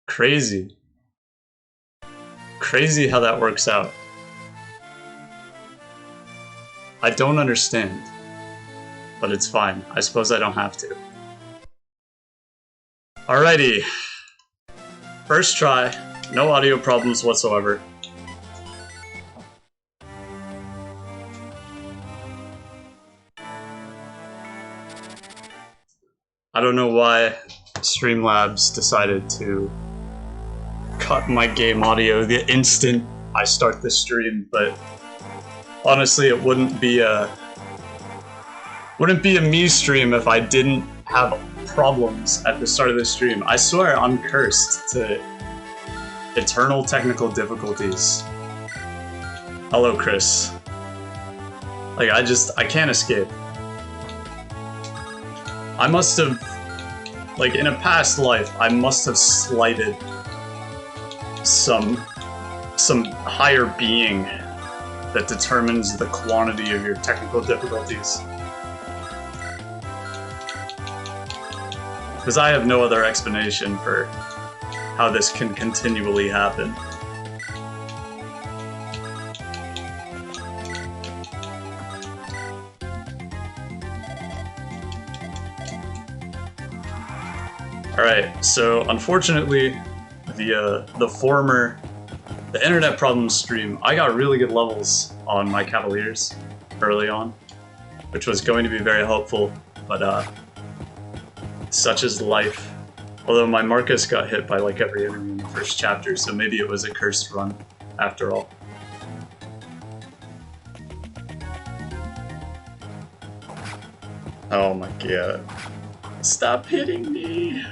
Crazy. Crazy how that works out. I don't understand. But it's fine. I suppose I don't have to. Alrighty. First try. No audio problems whatsoever. I don't know why Streamlabs decided to cut my game audio the instant I start the stream, but honestly it wouldn't be a me stream if I didn't have problems at the start of the stream. I swear I'm cursed to eternal technical difficulties. Hello, Chris. Like, I can't escape. I must have, like, in a past life, I must have slighted some higher being that determines the quantity of your technical difficulties. Because I have no other explanation for how this can continually happen. Alright, so unfortunately, the internet problems stream, I got really good levels on my Cavaliers early on, which was going to be very helpful, but such is life. Although my Marcus got hit by like every enemy in the first chapter, so maybe it was a cursed run after all. Oh my god. Stop hitting me!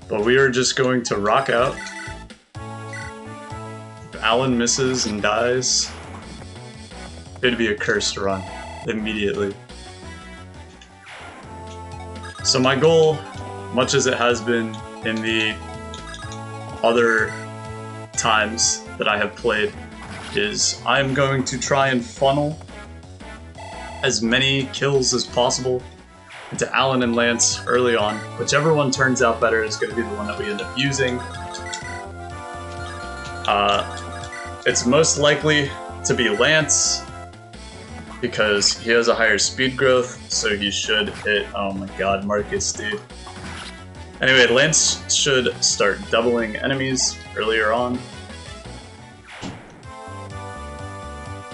But we are just going to rock out. If Alan misses and dies, it'd be a cursed run immediately. So my goal, much as it has been in the other times that I have played, is I'm going to try and funnel as many kills as possible into Alan and Lance early on. Whichever one turns out better is going to be the one that we end up using. It's most likely to be Lance, because he has a higher speed growth, so he should hit... Oh my god, Marcus, dude. Anyway, Lance should start doubling enemies earlier on.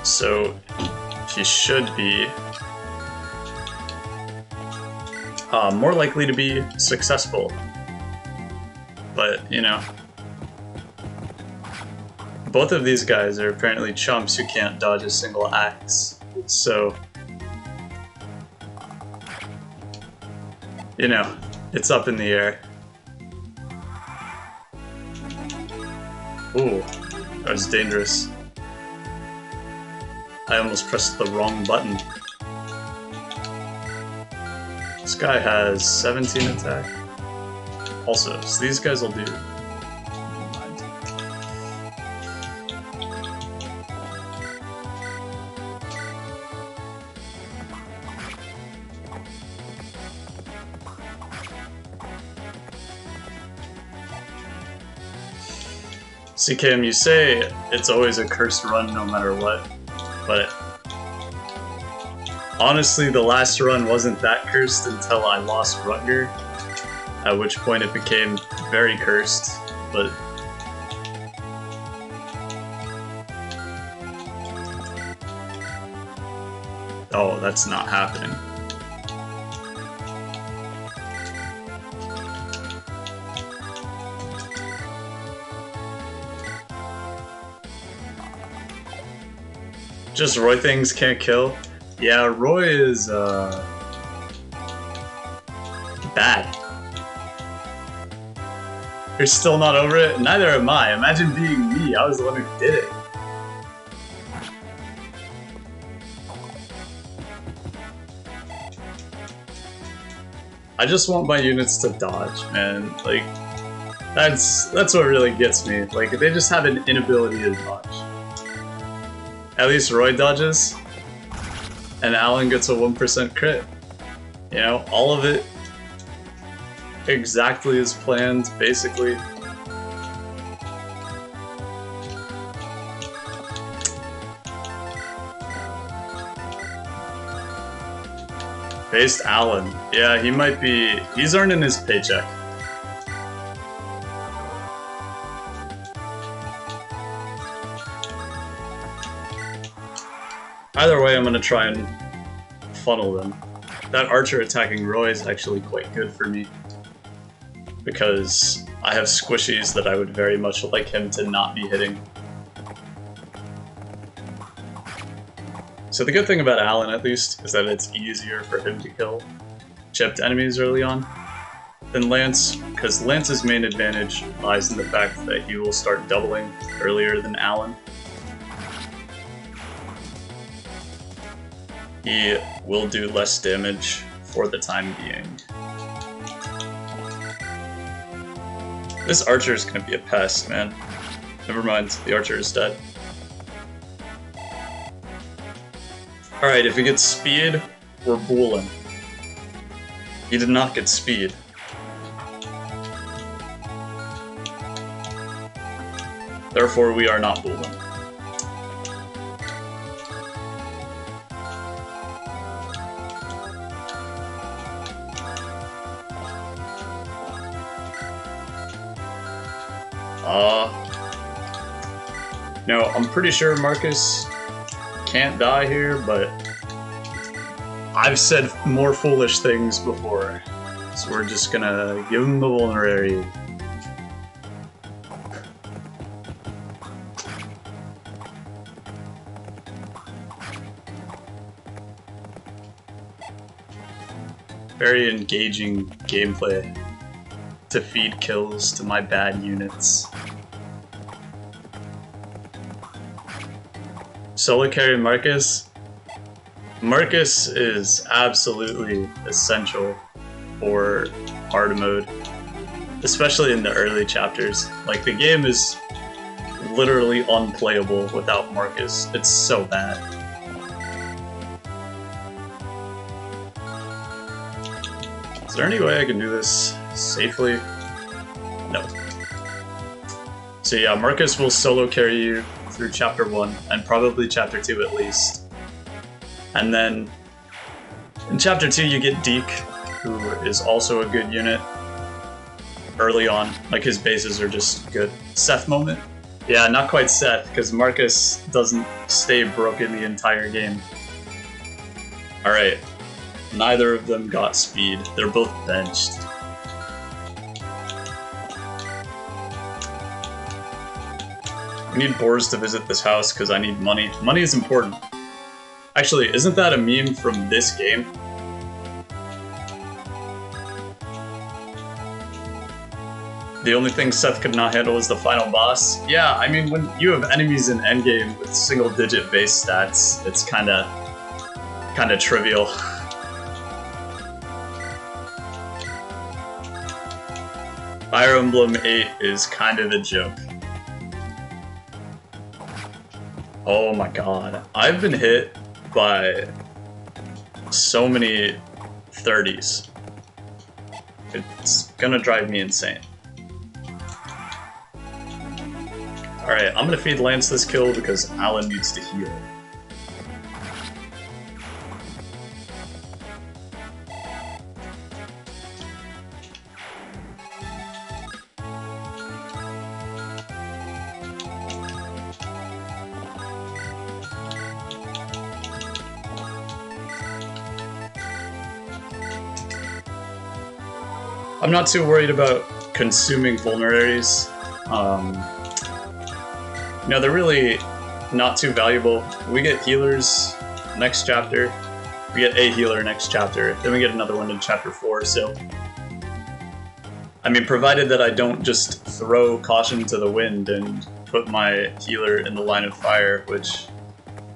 So he should be more likely to be successful. But, you know, both of these guys are apparently chumps who can't dodge a single axe. So, you know, it's up in the air. Ooh, that was dangerous. I almost pressed the wrong button. This guy has 17 attack. Also, so these guys will do. CKM, you say it's always a cursed run no matter what, but honestly the last run wasn't that cursed until I lost Rutger, at which point it became very cursed, but oh, that's not happening. Just Roy things can't kill? Yeah, Roy is, bad. You're still not over it? Neither am I. Imagine being me. I was the one who did it. I just want my units to dodge, man. Like, That's what really gets me. Like, they just have an inability to dodge. At least Roy dodges, and Alan gets a 1% crit. You know, all of it exactly as planned, basically. Faced Alan. Yeah, he might be... He's earning his paycheck. Either way, I'm gonna try and funnel them. That archer attacking Roy is actually quite good for me, because I have squishies that I would very much like him to not be hitting. So the good thing about Alan, at least, is that it's easier for him to kill chipped enemies early on than Lance, because Lance's main advantage lies in the fact that he will start doubling earlier than Alan. He will do less damage for the time being. This archer is going to be a pest, man. Never mind, the archer is dead. Alright, if he gets speed, we're booling. He did not get speed. Therefore, we are not booling. No, I'm pretty sure Marcus can't die here, but I've said more foolish things before, so we're just gonna give him the vulnerary. Very engaging gameplay to feed kills to my bad units. Solo carry Marcus. Marcus is absolutely essential for hard mode, especially in the early chapters. Like, the game is literally unplayable without Marcus. It's so bad. Is there any way I can do this safely? No. So yeah, Marcus will solo carry you through chapter 1, and probably chapter 2 at least. And then in chapter 2 you get Deke, who is also a good unit early on. Like, his bases are just good. Seth moment? Yeah, not quite Seth, because Marcus doesn't stay broken the entire game. Alright, neither of them got speed. They're both benched. I need Boars to visit this house because I need money. Money is important. Actually, isn't that a meme from this game? The only thing Seth could not handle is the final boss. Yeah, I mean, when you have enemies in endgame with single-digit base stats, it's kinda trivial. Fire Emblem 8 is kind of a joke. Oh my god, I've been hit by so many 30s. It's gonna drive me insane. Alright, I'm gonna feed Lance this kill because Alan needs to heal. I'm not too worried about consuming vulneraries. You know, they're really not too valuable. We get healers next chapter. We get a healer next chapter. Then we get another one in chapter 4, so... I mean, provided that I don't just throw caution to the wind and put my healer in the line of fire, which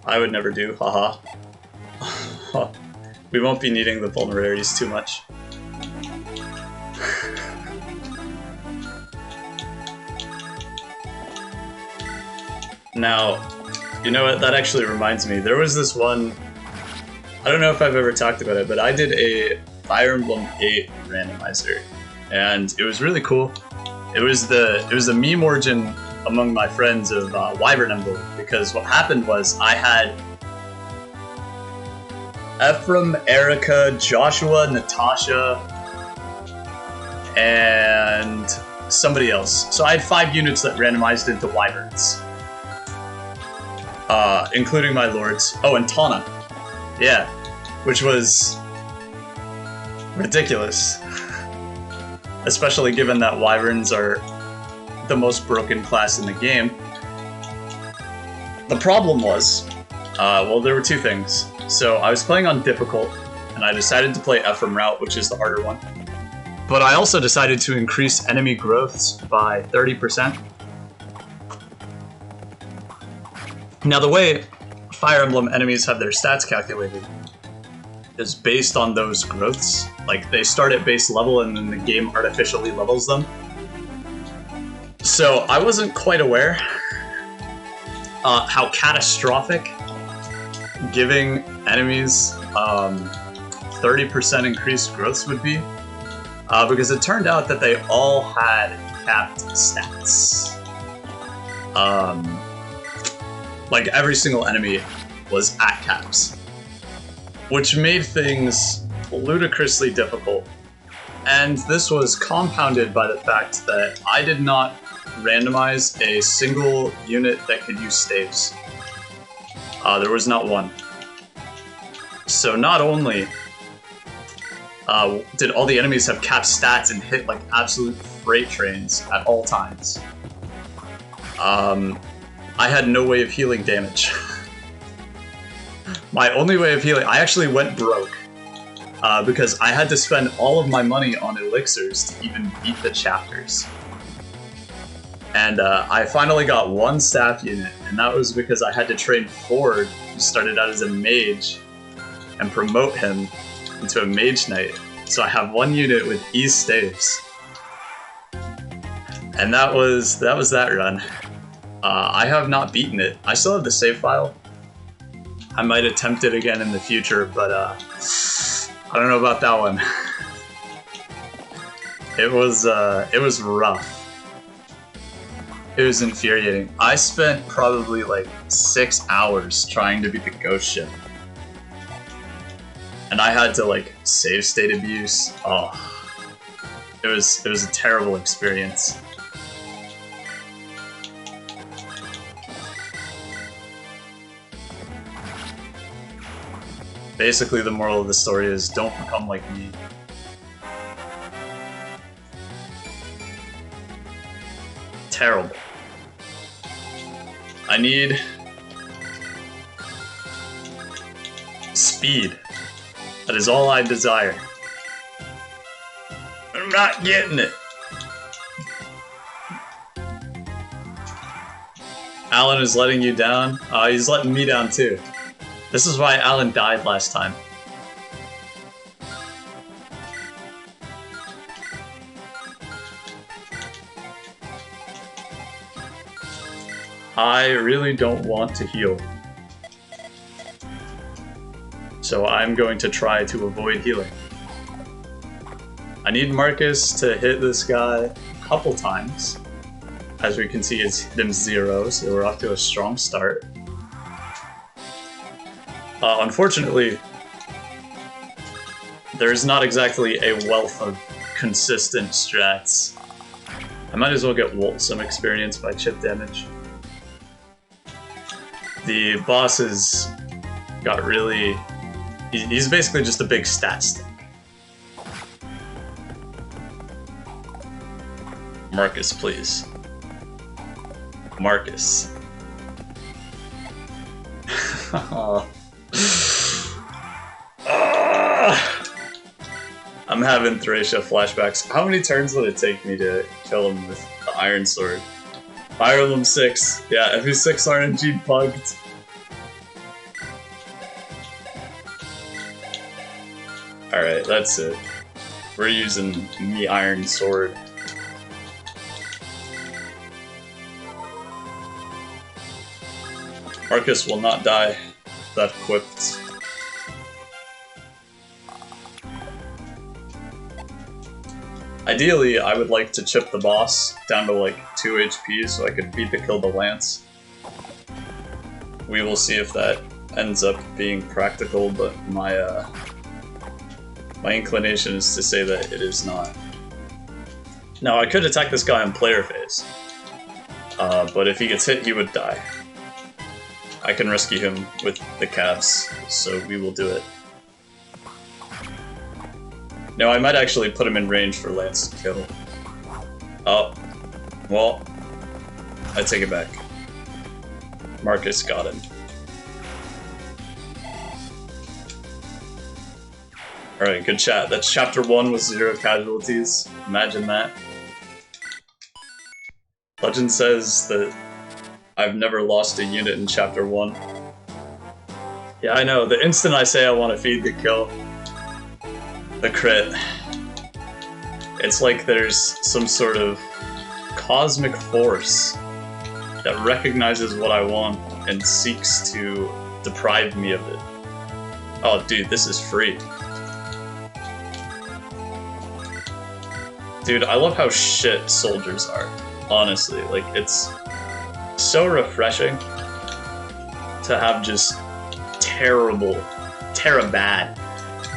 I would never do, haha. We won't be needing the vulnerarities too much. Now, you know what? That actually reminds me. There was this one. I don't know if I've ever talked about it, but I did a Fire Emblem 8 randomizer, and it was really cool. It was the meme origin among my friends of Wyvern Emblem, because what happened was I had Ephraim, Erica, Joshua, Natasha, and somebody else. So I had 5 units that randomized into Wyverns. Including my lords. Oh, and Tana. Yeah. Which was ridiculous. Especially given that Wyverns are the most broken class in the game. The problem was, well, there were 2 things. So I was playing on difficult, and I decided to play Ephraim route, which is the harder one. But I also decided to increase enemy growths by 30%. Now the way Fire Emblem enemies have their stats calculated is based on those growths. Like, they start at base level and then the game artificially levels them. So I wasn't quite aware how catastrophic giving enemies 30% increased growths would be, because it turned out that they all had capped stats. Like, every single enemy was at caps, which made things ludicrously difficult. And this was compounded by the fact that I did not randomize a single unit that could use staves. There was not one. So not only did all the enemies have capped stats and hit like absolute freight trains at all times, I had no way of healing damage. My only way of healing, I actually went broke, because I had to spend all of my money on elixirs to even beat the chapters. And I finally got 1 staff unit, and that was because I had to train Ford, who started out as a mage, and promote him into a mage knight. So I have 1 unit with E's staves. And that was that run. I have not beaten it. I still have the save file. I might attempt it again in the future, but I don't know about that one. It was rough. It was infuriating. I spent probably like 6 hours trying to beat the ghost ship. And I had to like save state abuse. Oh. It was a terrible experience. Basically, the moral of the story is don't become like me. Terrible. I need speed. That is all I desire. I'm not getting it. Alan is letting you down. He's letting me down too. This is why Alan died last time. I really don't want to heal. So I'm going to try to avoid healing. I need Marcus to hit this guy a couple times. As we can see, it's hit him 0, so we're off to a strong start. Unfortunately, there's not exactly a wealth of consistent strats. I might as well get Wolt some experience by chip damage. The boss has got really... He's basically just a big stat stick. Marcus, please. Marcus. I'm having Thracia flashbacks. How many turns would it take me to kill him with the Iron Sword? Fire Emblem 6. Yeah, FE6 RNG bugged. Alright, that's it. We're using the Iron Sword. Marcus will not die that equipped. Ideally, I would like to chip the boss down to like 2 HP so I could beat the kill the Lance. We will see if that ends up being practical, but my inclination is to say that it is not. Now, I could attack this guy on player phase, but if he gets hit, he would die. I can rescue him with the calves, so we will do it. Now, I might actually put him in range for Lance to kill. Oh, well, I take it back. Marcus got him. Alright, good chat. That's chapter 1 with 0 casualties. Imagine that. Legend says that I've never lost a unit in chapter 1. Yeah, I know. The instant I say I want to feed the kill, the crit, it's like there's some sort of cosmic force that recognizes what I want and seeks to deprive me of it. Oh, dude, this is free. Dude, I love how shit soldiers are, honestly. Like, it's so refreshing to have just terrible, bad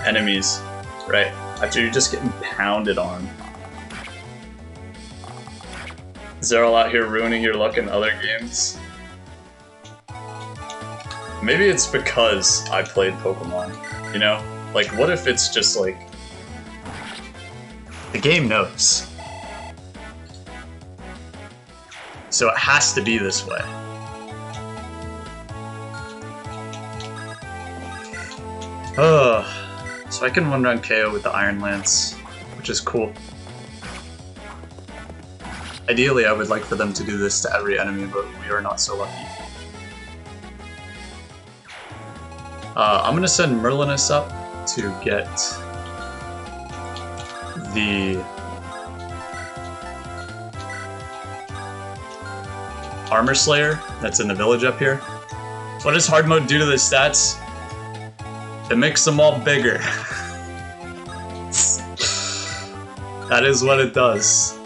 enemies, right? After you're just getting pounded on. Zerl out here ruining your luck in other games. Maybe it's because I played Pokemon, you know? Like, what if it's just like, the game knows. So it has to be this way. So I can one-run KO with the Iron Lance, which is cool. Ideally, I would like for them to do this to every enemy, but we are not so lucky. I'm gonna send Merlinus up to get the Armor Slayer that's in the village up here. What does hard mode do to the stats? It makes them all bigger. That is what it does.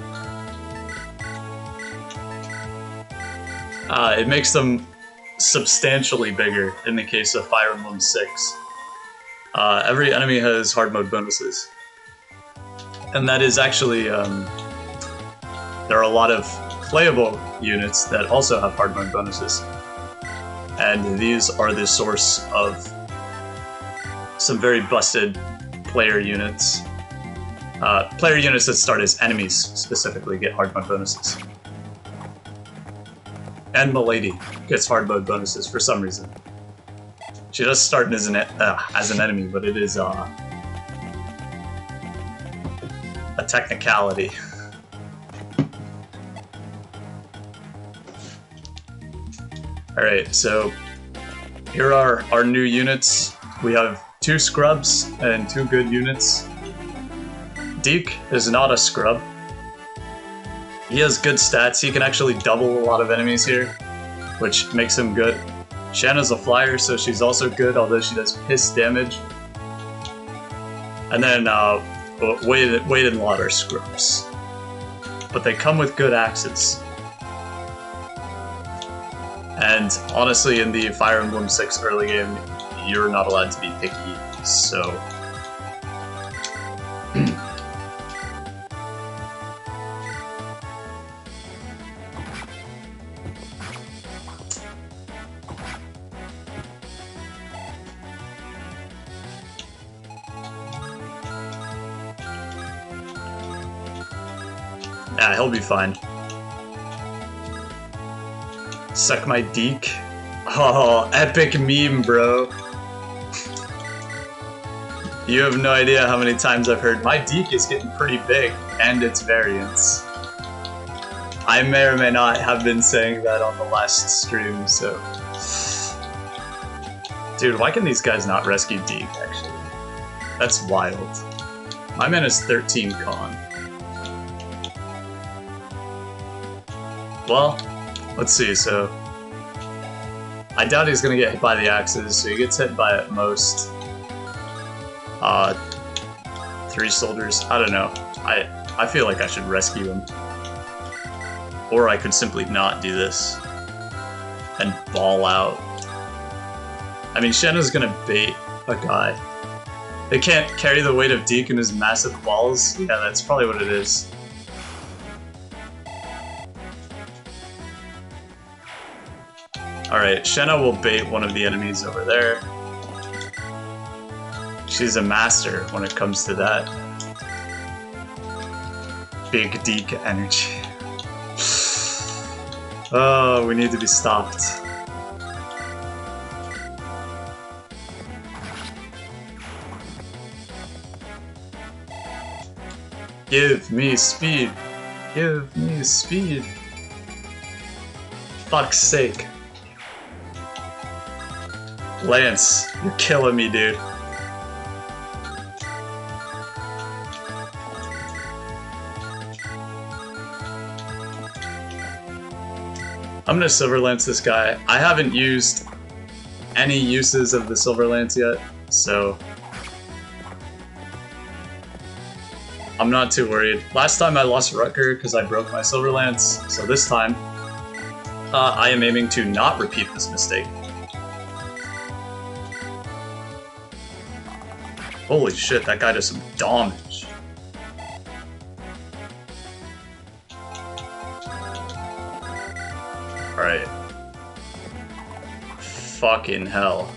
It makes them substantially bigger in the case of Fire Emblem 6. Every enemy has hard mode bonuses. And that is actually, there are a lot of playable units that also have hard mode bonuses. And these are the source of some very busted player units. Player units that start as enemies specifically get hard mode bonuses. And Milady gets hard mode bonuses for some reason. She does start as an enemy, but it is a technicality. Alright, so here are our new units. We have 2 scrubs and 2 good units. Deke is not a scrub. He has good stats. He can actually double a lot of enemies here, which makes him good. Shanna's a flyer, so she's also good, although she does piss damage. And then Wade and Lot are scrubs. But they come with good axes. And honestly, in the Fire Emblem 6 early game, you're not allowed to be picky, so... Yeah, he'll be fine. Suck my Deke. Oh, epic meme, bro. You have no idea how many times I've heard, my Deke is getting pretty big, and its variants. I may or may not have been saying that on the last stream, so... Dude, why can these guys not rescue Deke, actually? That's wild. My man is 13 con. Well, let's see, so... I doubt he's gonna get hit by the axes, so he gets hit by at most 3 soldiers. I don't know. I feel like I should rescue him. Or I could simply not do this and ball out. I mean, Shenna's gonna bait a guy. They can't carry the weight of Deke and his massive balls. Yeah, that's probably what it is. Alright, Shenna will bait one of the enemies over there. She's a master when it comes to that. Big Deke energy. Oh, we need to be stopped. Give me speed. Give me speed. Fuck's sake. Lance, you're killing me, dude. I'm gonna Silver Lance this guy. I haven't used any uses of the Silver Lance yet, so I'm not too worried. Last time I lost Rutger because I broke my Silver Lance, so this time I am aiming to not repeat this mistake. Holy shit, that guy does some damage. Alright. Fucking hell.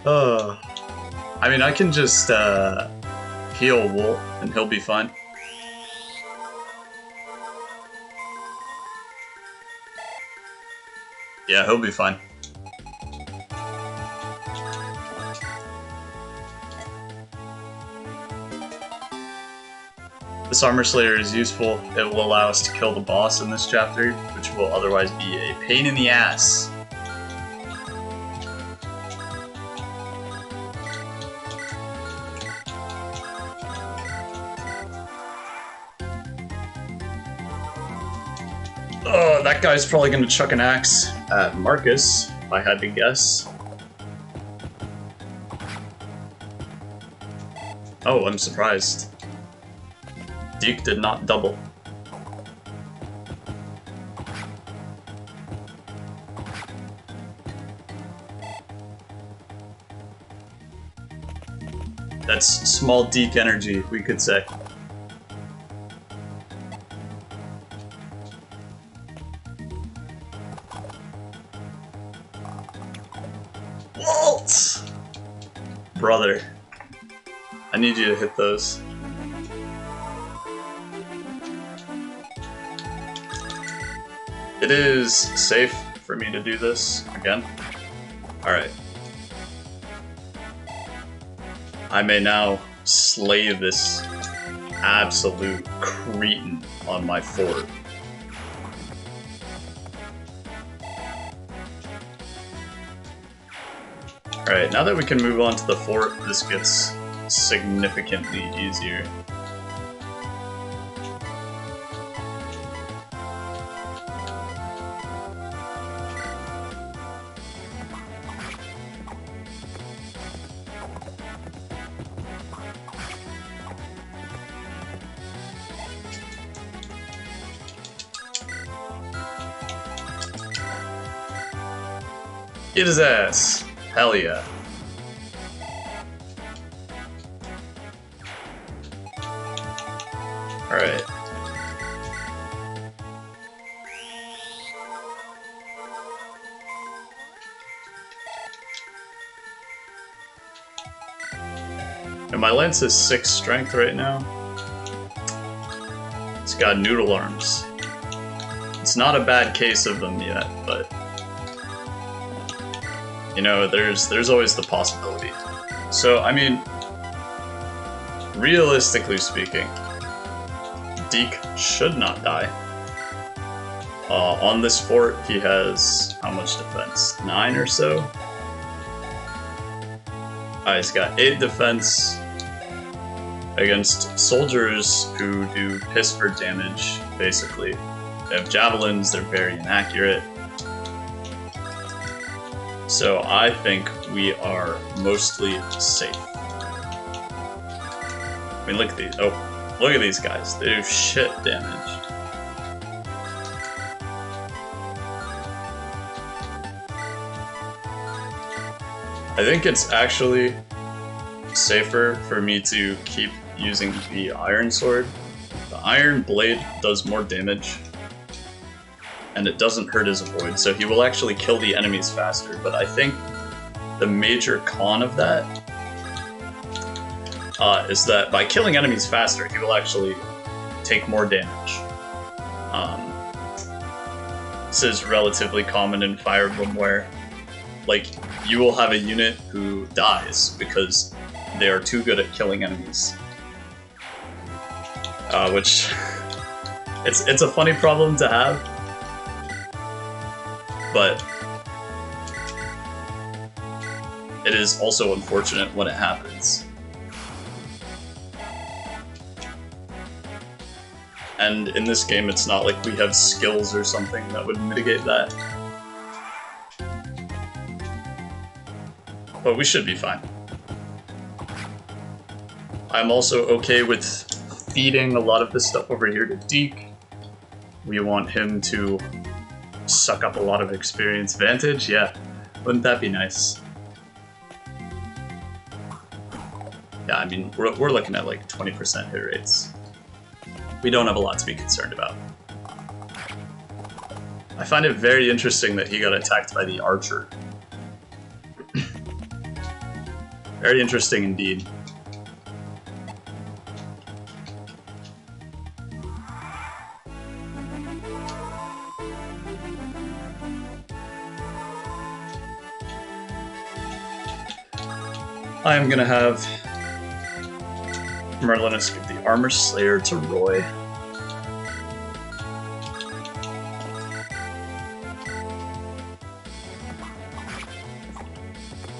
I mean, I can just heal Wolt and he'll be fine. Yeah, he'll be fine. This Armor Slayer is useful. It will allow us to kill the boss in this chapter, which will otherwise be a pain in the ass. Oh, that guy's probably gonna chuck an axe at Marcus, if I had to guess. Oh, I'm surprised. Deke did not double. That's small Deke energy, we could say. Walt! Brother, I need you to hit those. It is safe for me to do this again. Alright. I may now slay this absolute cretin on my fort. Alright, now that we can move on to the fort, this gets significantly easier. Get his ass. Hell yeah. Alright. And my lance is 6 strength right now. It's got noodle arms. It's not a bad case of them yet, but you know, there's always the possibility. So, I mean, realistically speaking, Deke should not die. On this fort, he has how much defense? 9 or so? He's got 8 defense against soldiers who do piss for damage, basically. They have javelins, they're very inaccurate. So I think we are mostly safe. I mean, look at these. Oh, look at these guys. They do shit damage. I think it's actually safer for me to keep using the iron sword. The iron blade does more damage, and it doesn't hurt his avoid, so he will actually kill the enemies faster. But I think the major con of that is that by killing enemies faster, he will actually take more damage. This is relatively common in Fire Emblem where, like, you will have a unit who dies because they are too good at killing enemies. Which, it's a funny problem to have, but it is also unfortunate when it happens. And in this game, it's not like we have skills or something that would mitigate that. But we should be fine. I'm also okay with feeding a lot of this stuff over here to Deke. We want him to suck up a lot of experience. Vantage? Yeah. Wouldn't that be nice? Yeah, I mean, we're looking at like 20% hit rates. We don't have a lot to be concerned about. I find it very interesting that he got attacked by the archer. Very interesting indeed. I am gonna have Merlinus give the Armor Slayer to Roy.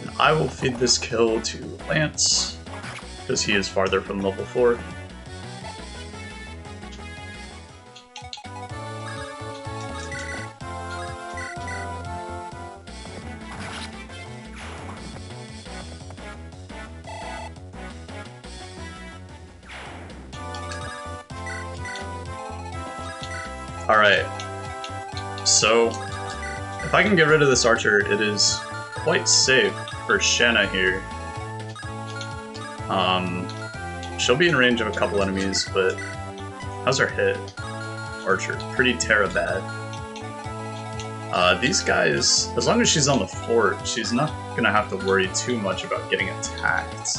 And I will feed this kill to Lance, because he is farther from level 4. Alright, so if I can get rid of this archer, it is quite safe for Shanna here. She'll be in range of a couple enemies, but how's her hit? Archer, pretty Terra bad. These guys, as long as she's on the fort, she's not gonna have to worry too much about getting attacked.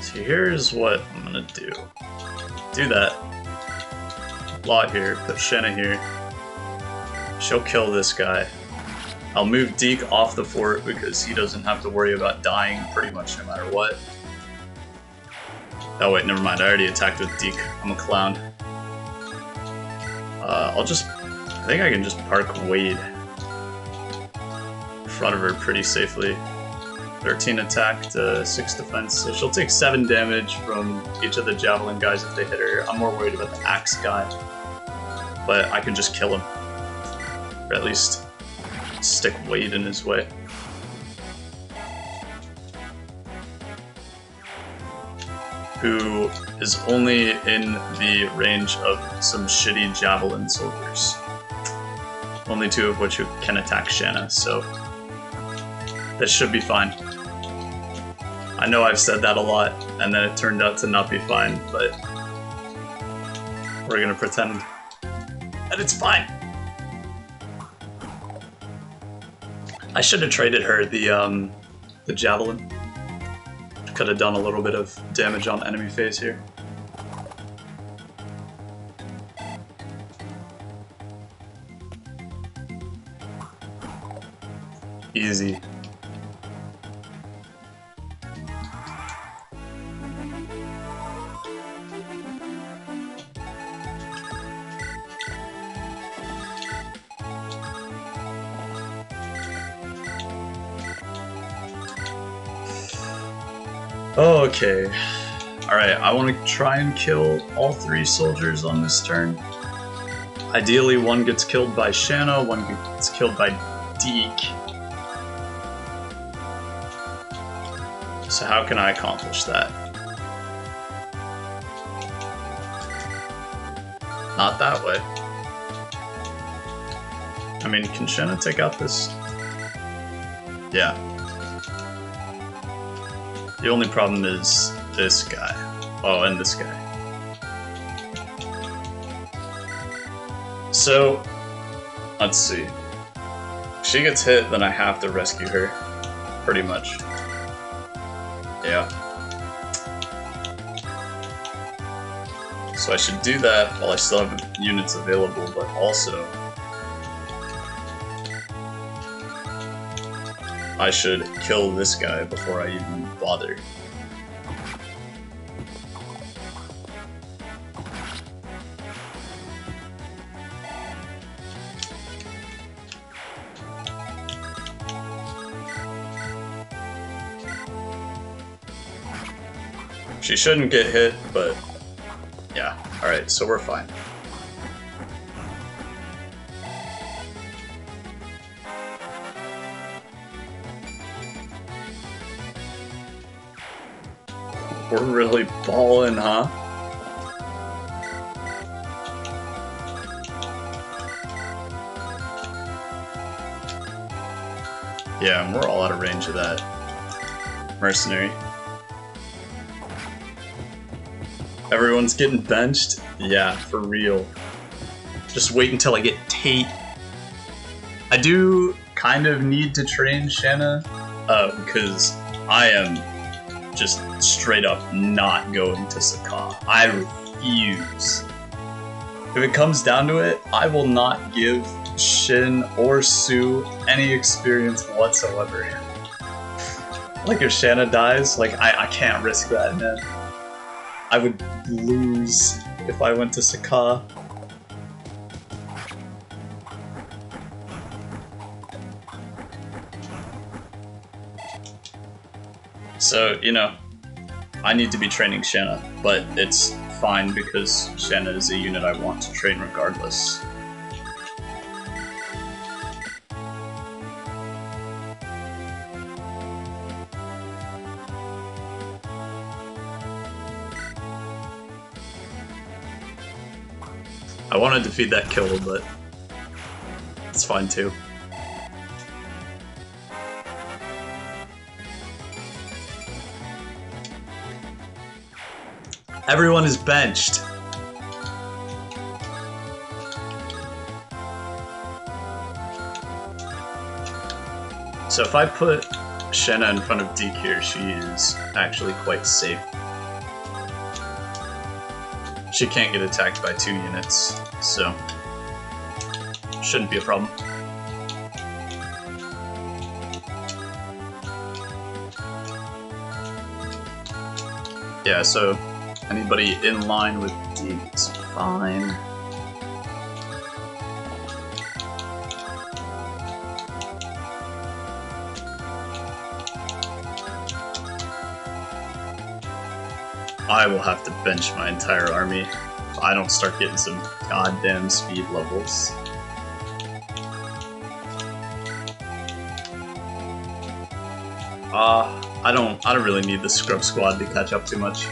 So here's what I'm gonna do. Do that. Lot here, put Shanna here. She'll kill this guy. I'll move Deke off the fort because he doesn't have to worry about dying pretty much no matter what. Oh wait, never mind, I already attacked with Deke. I'm a clown. I think I can just park Wade in front of her pretty safely. 13 attack to 6 defense, so she'll take 7 damage from each of the javelin guys if they hit her. I'm more worried about the axe guy, but I can just kill him. Or at least stick Wade in his way. Who is only in the range of some shitty javelin soldiers. Only 2 of which who can attack Shanna, so this should be fine. I know I've said that a lot, and then it turned out to not be fine, but we're gonna pretend that it's fine. I should have traded her the javelin. Could have done a little bit of damage on enemy phase here. Easy. Okay. Alright, I want to try and kill all 3 soldiers on this turn. Ideally, one gets killed by Shanna, one gets killed by Deke. So how can I accomplish that? Not that way. I mean, can Shanna take out this? Yeah. The only problem is this guy. Oh, and this guy. So, let's see. If she gets hit, then I have to rescue her. Pretty much. Yeah. So I should do that while I still have units available, but also I should kill this guy before I even bother. She shouldn't get hit, but yeah. Alright, so we're fine. We're really ballin', huh? Yeah, and we're all out of range of that mercenary. Everyone's getting benched? Yeah, for real. Just wait until I get Tate. I do kind of need to train Shanna, because I am just straight up not going to Saka. I refuse. If it comes down to it, I will not give Shin or Sue any experience whatsoever. Like if Shanna dies, like I can't risk that, man. I would lose if I went to Saka. So, you know, I need to be training Shanna, but it's fine because Shanna is a unit I want to train regardless. I want to defeat that kill, but it's fine too. Everyone is benched. So if I put Shanna in front of Deke here, she is actually quite safe. She can't get attacked by 2 units, so shouldn't be a problem. Yeah, so anybody in line with Deke is fine. I will have to bench my entire army if I don't start getting some goddamn speed levels. I don't really need the scrub squad to catch up too much.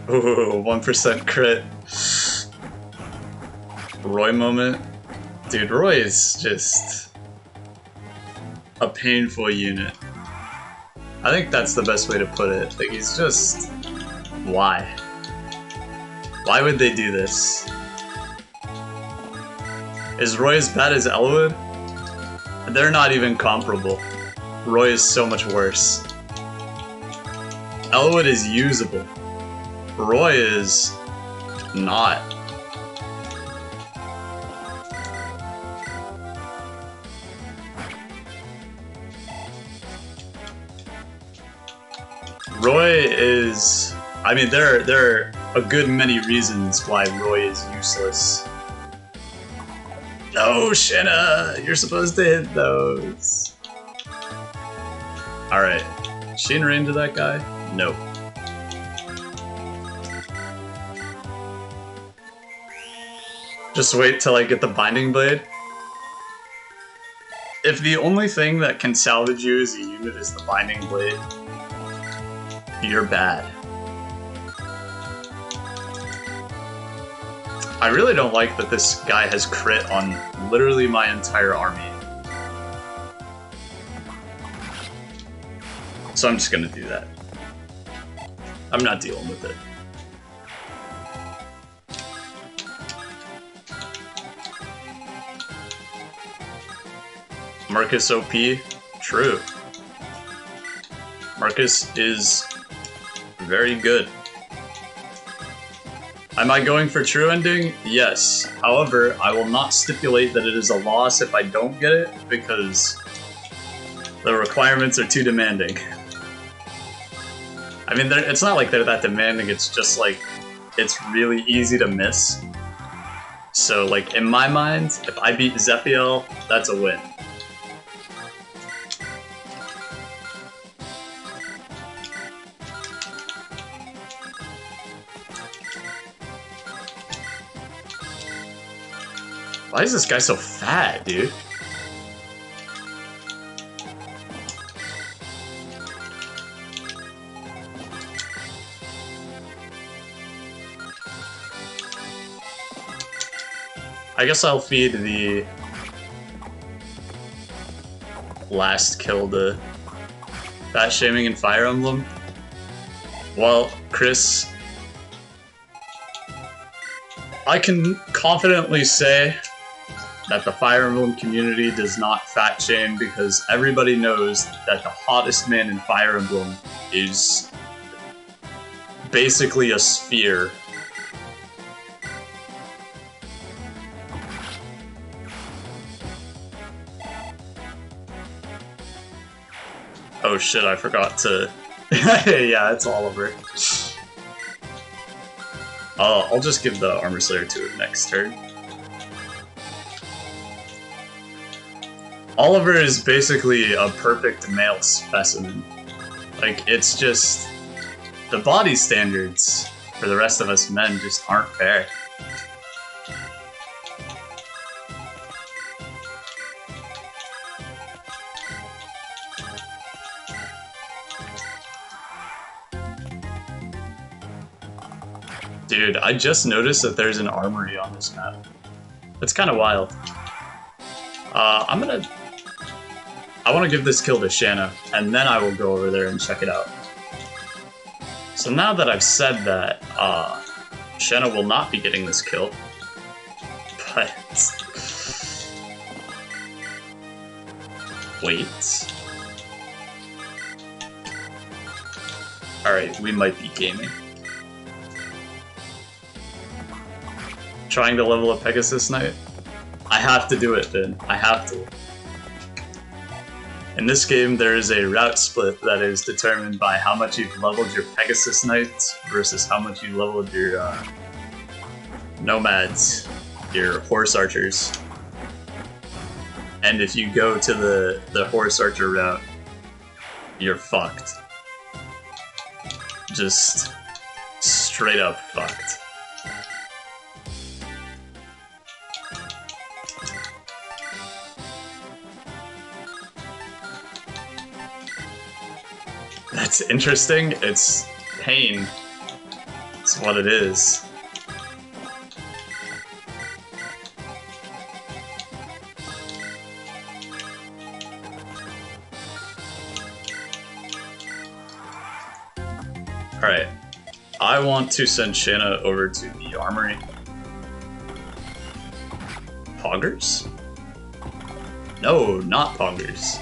Ooh, 1% crit. Roy moment. Dude, Roy is just a painful unit. I think that's the best way to put it. Like, he's just... Why? Why would they do this? Is Roy as bad as Elwood? They're not even comparable. Roy is so much worse. Elwood is usable. Roy is not. Roy is... I mean, there are a good many reasons why Roy is useless. No, Shinna! You're supposed to hit those. Alright. She in range of that guy? Nope. Just wait till I get the Binding Blade. If the only thing that can salvage you as a unit is the Binding Blade, you're bad. I really don't like that this guy has crit on literally my entire army. So I'm just gonna do that. I'm not dealing with it. Marcus OP? True. Marcus is very good. Am I going for true ending? Yes. However, I will not stipulate that it is a loss if I don't get it, because the requirements are too demanding. I mean, it's not like they're that demanding, it's just like, it's really easy to miss. So, like, in my mind, if I beat Zephiel, that's a win. Why is this guy so fat, dude? I guess I'll feed the last kill to Fat Shaming and Fire Emblem. Well, Chris, I can confidently say that the Fire Emblem community does not fat shame, because everybody knows that the hottest man in Fire Emblem is basically a sphere. Oh shit, I forgot to... Yeah, it's Oliver. I'll just give the Armor Slayer to it next turn. Oliver is basically a perfect male specimen. Like, it's just... the body standards for the rest of us men just aren't fair. Dude, I just noticed that there's an armory on this map. It's kind of wild. I want to give this kill to Shanna, and then I will go over there and check it out. So now that I've said that, Shanna will not be getting this kill. But... wait. Alright, we might be gaming. Trying to level up Pegasus Knight? I have to do it, Finn. I have to. In this game, there is a route split that is determined by how much you've leveled your Pegasus Knights versus how much you leveled your Nomads, your Horse Archers. And if you go to the Horse Archer route, you're fucked. Just straight up fucked. That's interesting. It's pain. It's what it is. Alright. I want to send Shanna over to the armory. Poggers? No, not Poggers.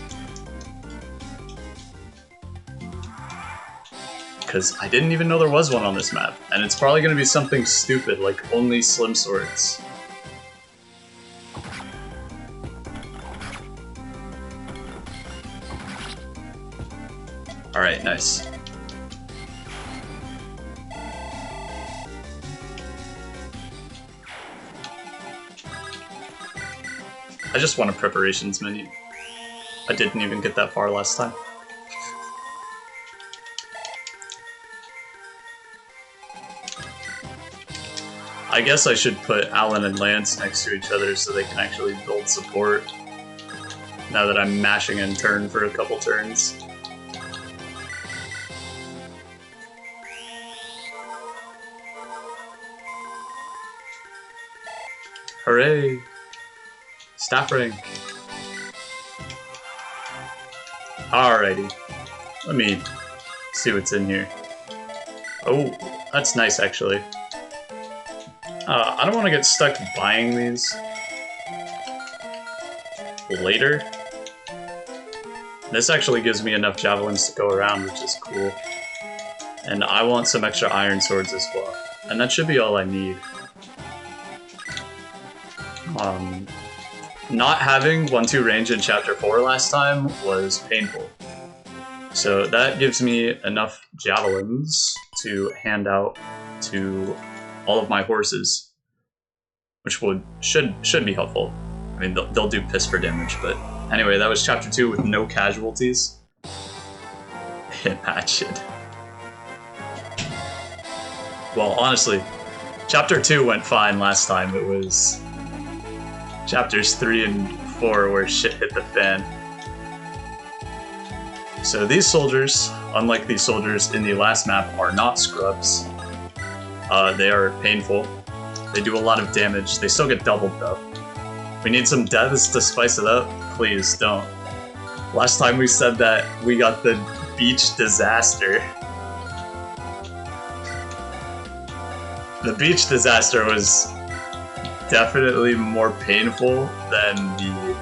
Because I didn't even know there was one on this map, and it's probably going to be something stupid like only Slim Swords. Alright, nice. I just want a preparations menu. I didn't even get that far last time. I guess I should put Alan and Lance next to each other so they can actually build support. Now that I'm mashing in turn for a couple turns. Hooray! Staff rank. Alrighty. Let me see what's in here. Oh, that's nice actually. I don't want to get stuck buying these later. This actually gives me enough javelins to go around, which is cool. And I want some extra iron swords as well. And that should be all I need. Not having 1-2 range in Chapter 4 last time was painful. So that gives me enough javelins to hand out to all of my horses, which should be helpful. I mean, they'll do piss for damage, but anyway, that was Chapter 2 with no casualties. Imagine. Well, honestly, Chapter 2 went fine last time. It was Chapters 3 and 4 where shit hit the fan. So these soldiers, unlike these soldiers in the last map, are not scrubs. They are painful. They do a lot of damage. They still get doubled though. We need some deaths to spice it up. Please don't. Last time we said that we got the beach disaster. The beach disaster was definitely more painful than the...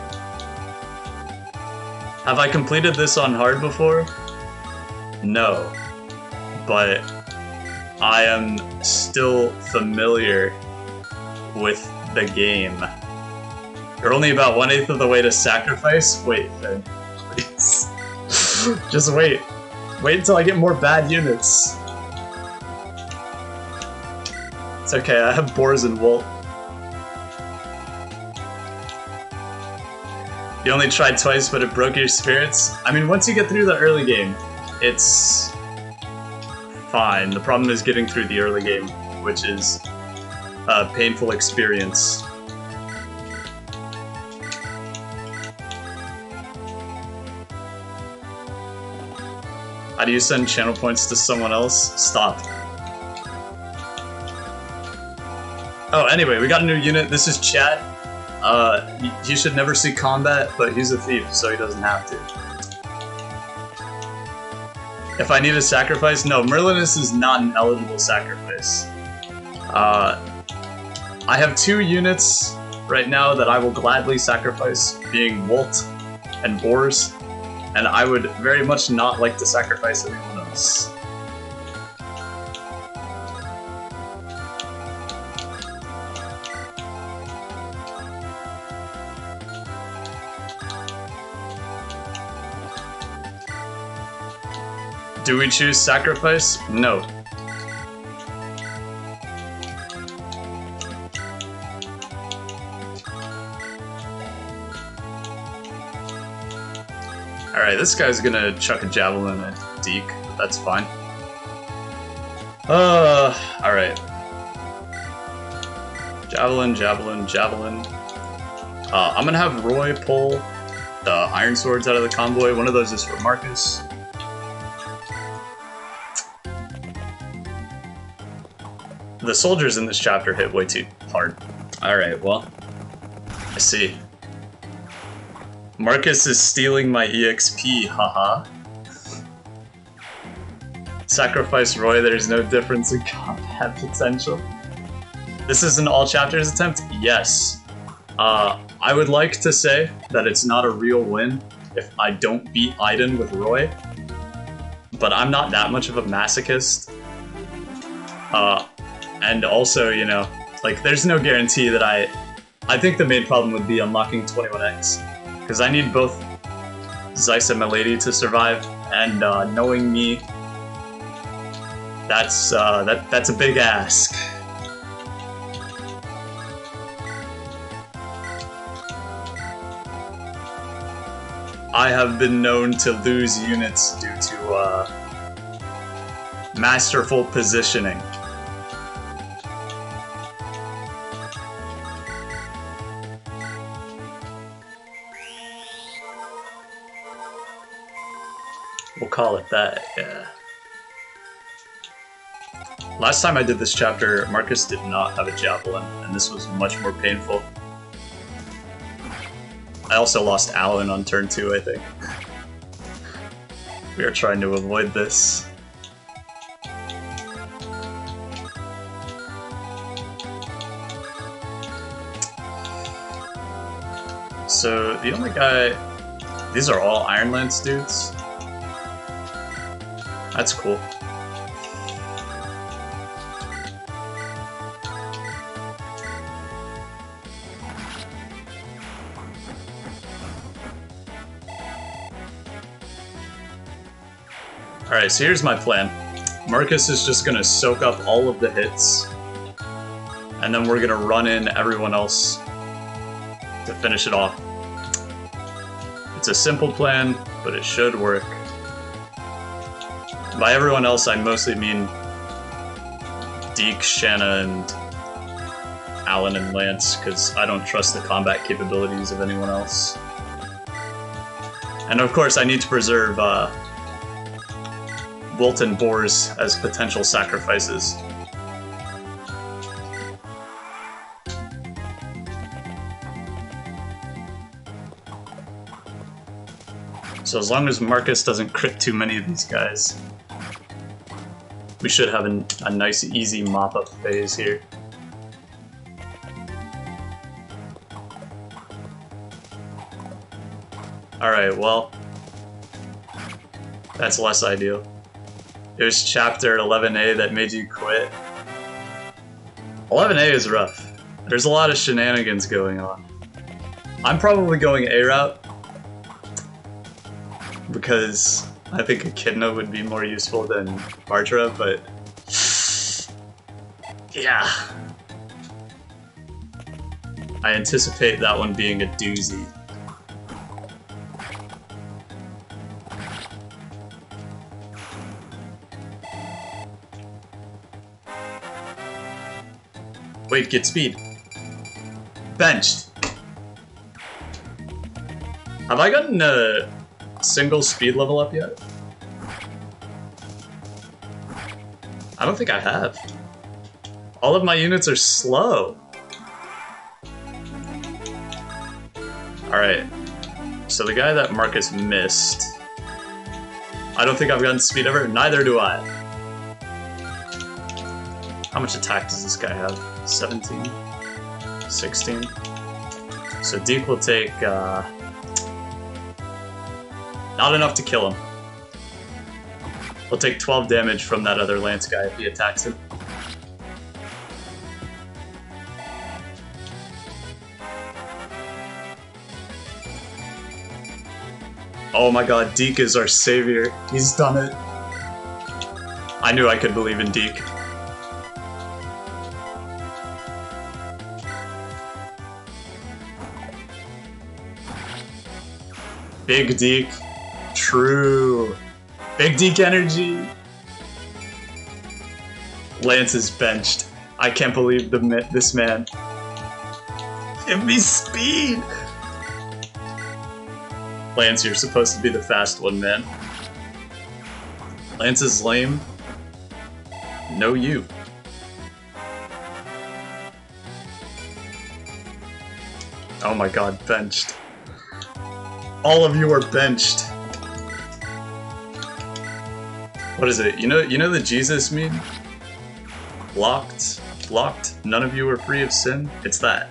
Have I completed this on hard before? No. But I am still familiar with the game. You're only about 1/8 of the way to sacrifice? Wait, then. Please. Just wait. Wait until I get more bad units. It's okay, I have boars and wool. You only tried twice, but it broke your spirits? I mean, once you get through the early game, it's fine. The problem is getting through the early game, which is a painful experience. How do you send channel points to someone else? Stop. Oh, anyway, we got a new unit. This is Chad. He should never see combat, but he's a thief, so he doesn't have to. If I need a sacrifice? No, Merlinus is not an eligible sacrifice. I have 2 units right now that I will gladly sacrifice, being Wolt and Boars, and I would very much not like to sacrifice anyone else. Do we choose sacrifice? No. Alright, this guy's gonna chuck a javelin at Deke, but that's fine. Alright. Javelin, javelin, javelin. I'm gonna have Roy pull the iron swords out of the convoy. One of those is for Marcus. The soldiers in this chapter hit way too hard. Alright, well, I see. Marcus is stealing my EXP, haha. Sacrifice Roy, there's no difference in combat potential. This is an all chapters attempt? Yes. I would like to say that it's not a real win if I don't beat Aiden with Roy, but I'm not that much of a masochist. And also, you know, like, there's no guarantee that I think the main problem would be unlocking 21x. Because I need both Zeiss and Milady to survive, and knowing me, that's a big ask. I have been known to lose units due to masterful positioning. We'll call it that, yeah. Last time I did this chapter, Marcus did not have a javelin, and this was much more painful. I also lost Alan on turn 2, I think. We are trying to avoid this. So, the only guy... These are all Iron Lance dudes. That's cool. Alright, so here's my plan. Marcus is just gonna soak up all of the hits, and then we're gonna run in everyone else to finish it off. It's a simple plan, but it should work. By everyone else, I mostly mean Deke, Shanna, and Alan and Lance, because I don't trust the combat capabilities of anyone else. And of course, I need to preserve Wilt and Boars as potential sacrifices. So as long as Marcus doesn't crit too many of these guys, we should have a nice easy mop-up phase here. Alright, well, that's less ideal. It was chapter 11A that made you quit. 11A is rough. There's a lot of shenanigans going on. I'm probably going A route, because I think Echidna would be more useful than Bartra, but yeah. I anticipate that one being a doozy. Wait, get speed. Benched. Have I gotten a single speed level up yet? I don't think I have. All of my units are slow. Alright. So the guy that Marcus missed, I don't think I've gotten speed ever. Neither do I. How much attack does this guy have? 17? 16? So Deke will take, not enough to kill him. He'll take 12 damage from that other Lance guy if he attacks him. Oh my god, Deke is our savior. He's done it. I knew I could believe in Deke. Big Deke. True. Big Deke energy. Lance is benched. I can't believe this man. Give me speed! Lance, you're supposed to be the fast one, man. Lance is lame. No you. Oh my god, benched. All of you are benched. What is it? You know the Jesus meme? Locked, none of you are free of sin? It's that.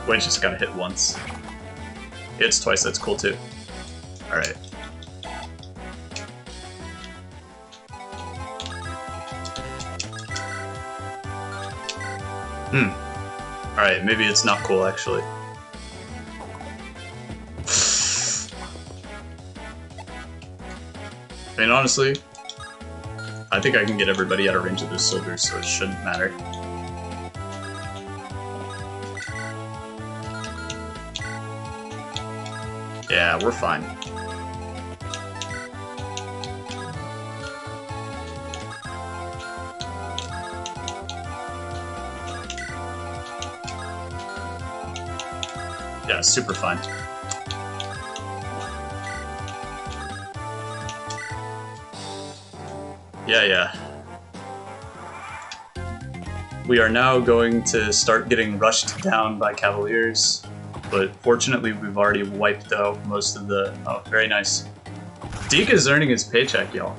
Wait, just gotta hit once. Hits twice, that's cool too. Alright. Alright, maybe it's not cool actually. I mean, honestly, I think I can get everybody out of range of those soldiers, so it shouldn't matter. Yeah, we're fine. Yeah, super fine. Yeah. We are now going to start getting rushed down by Cavaliers, but fortunately we've already wiped out most of the... Oh, very nice. Deke is earning his paycheck, y'all.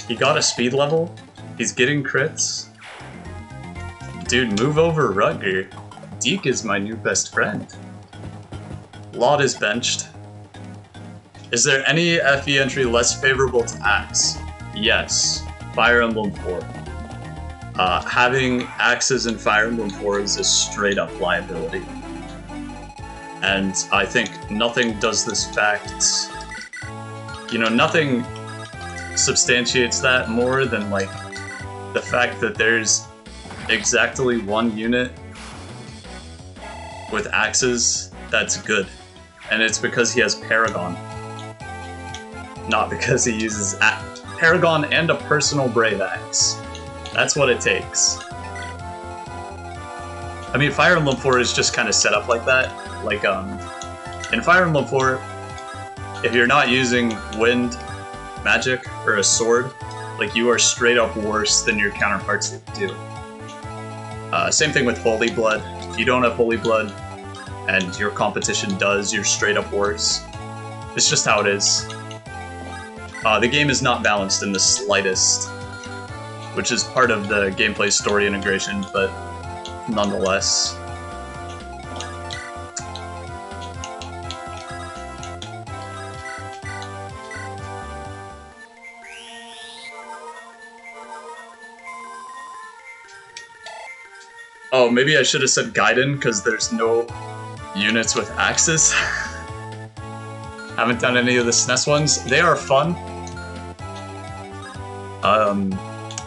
He got a speed level. He's getting crits. Dude, move over, Rutger. Deke is my new best friend. Lot is benched. Is there any FE entry less favorable to Axe? Yes. Fire Emblem 4. Having axes in Fire Emblem 4 is a straight up liability. And I think nothing does this fact... You know, nothing substantiates that more than, like, the fact that there's exactly one unit with axes that's good. And it's because he has Paragon. Not because he uses Paragon and a personal Brave Axe. That's what it takes. I mean, Fire Emblem 4 is just kind of set up like that. Like, in Fire Emblem 4, if you're not using wind, magic, or a sword, like, you are straight up worse than your counterparts that do. Same thing with Holy Blood. If you don't have Holy Blood, and your competition does, you're straight up worse. It's just how it is. The game is not balanced in the slightest, which is part of the gameplay story integration, but nonetheless. Oh, maybe I should have said Gaiden, because there's no units with axes. Haven't done any of the SNES ones. They are fun.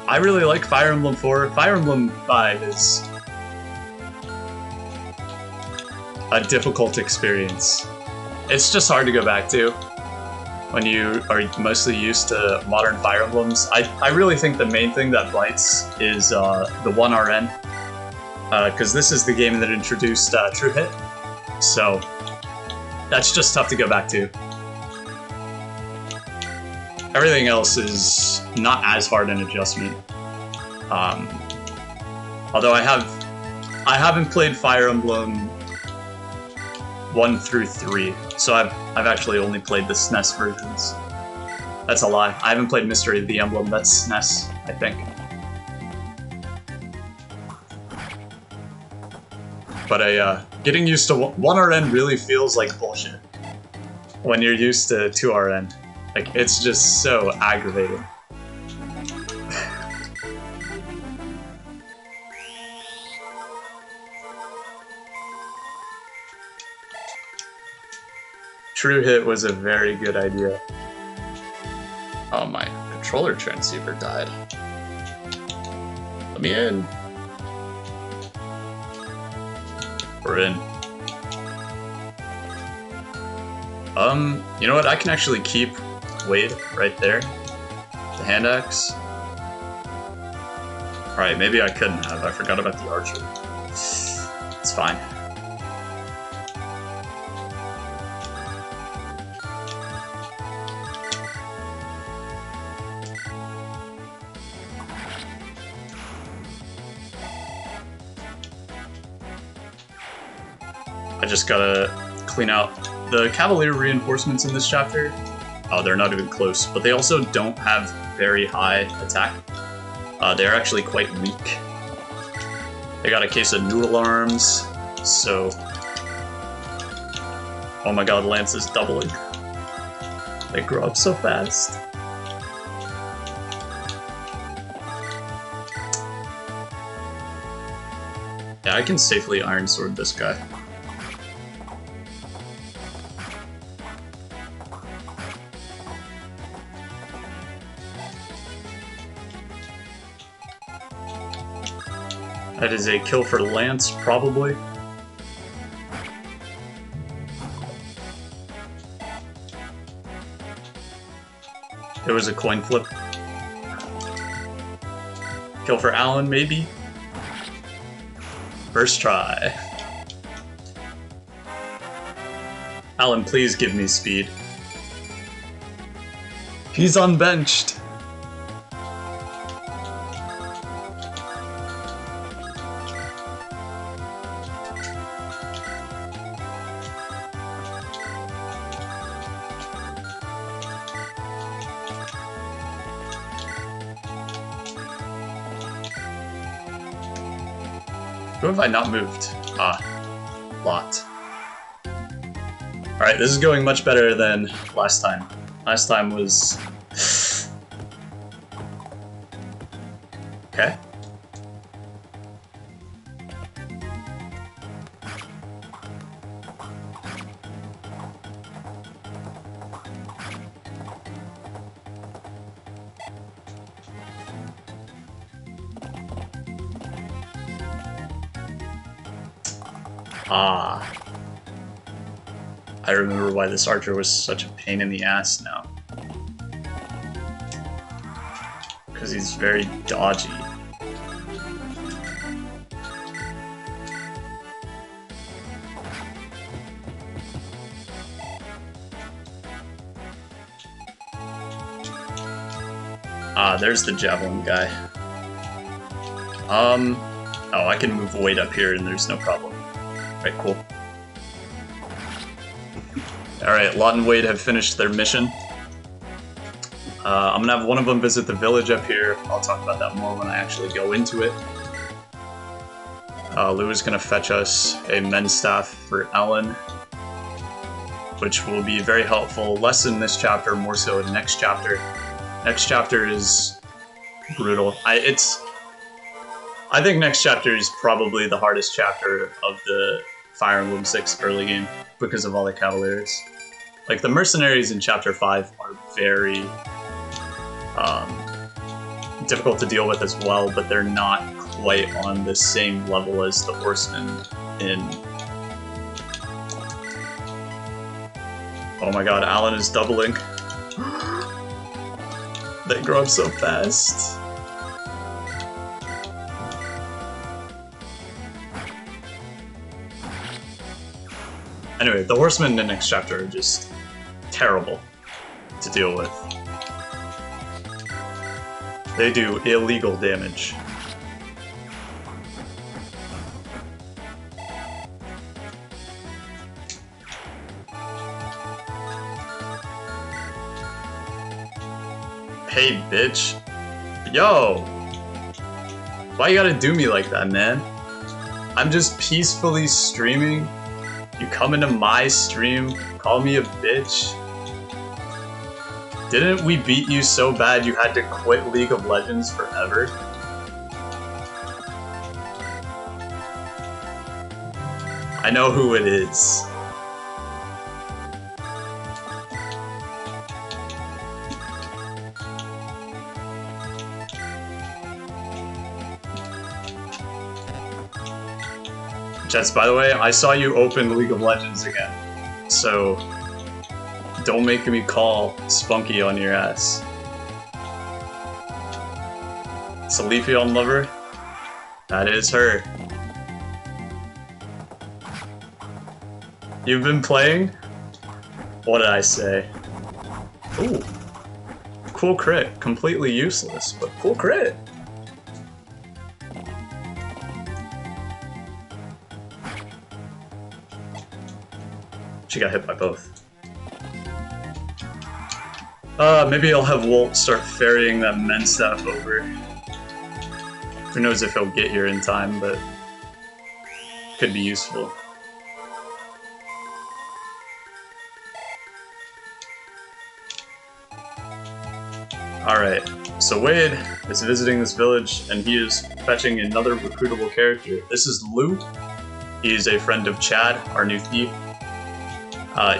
I really like Fire Emblem 4. Fire Emblem 5 is a difficult experience. It's just hard to go back to when you are mostly used to modern Fire Emblems. I really think the main thing that bites is the 1RN. Because this is the game that introduced True Hit. So that's just tough to go back to. Everything else is not as hard an adjustment. Although I haven't played Fire Emblem 1 through 3, so I've actually only played the SNES versions. That's a lie. I haven't played Mystery of the Emblem. That's SNES, I think. But getting used to 1RN really feels like bullshit when you're used to 2RN. Like, it's just so aggravating. True Hit was a very good idea. Oh, my controller transceiver died. Let me in. We're in. You know what? I can actually keep Wade right there. The hand axe. Alright, maybe I couldn't have. I forgot about the archer. It's fine. I just gotta clean out the Cavalier reinforcements in this chapter. Oh, they're not even close, but they also don't have very high attack. They're actually quite weak. They got a case of noodle arms, so... Oh my god, Lance is doubling. They grow up so fast. Yeah, I can safely Iron Sword this guy. That is a kill for Lance, probably. It was a coin flip. Kill for Alan, maybe? First try. Alan, please give me speed. He's unbenched. Who have I not moved? Ah, lot. Alright, this is going much better than last time. Last time was... Okay. Ah. I remember why this archer was such a pain in the ass now. Because he's very dodgy. Ah, there's the javelin guy. Oh, I can move weight up here and there's no problem. Right, cool. Alright, Lot and Wade have finished their mission. I'm gonna have one of them visit the village up here. I'll talk about that more when I actually go into it. Lou is gonna fetch us a men's staff for Ellen, which will be very helpful. Less in this chapter, more so in next chapter. Next chapter is brutal. I think next chapter is probably the hardest chapter of the Fire Emblem 6 early game because of all the Cavaliers. Like, the mercenaries in chapter 5 are very difficult to deal with as well, but they're not quite on the same level as the horsemen in... Oh my god, Alan is doubling. They grow up so fast. Anyway, the horsemen in the next chapter are just terrible to deal with. They do illegal damage. Hey, bitch. Yo! Why you gotta do me like that, man? I'm just peacefully streaming. You come into my stream, call me a bitch. Didn't we beat you so bad you had to quit League of Legends forever? I know who it is. Jets, by the way, I saw you open League of Legends again, so don't make me call Spunky on your ass. Salefion lover? That is her. You've been playing? What did I say? Ooh. Cool crit. Completely useless, but cool crit. She got hit by both. Maybe I'll have Walt start ferrying that men's staff over. Who knows if he'll get here in time, but could be useful. Alright, so Wade is visiting this village, and he is fetching another recruitable character. This is Lou. He is a friend of Chad, our new thief.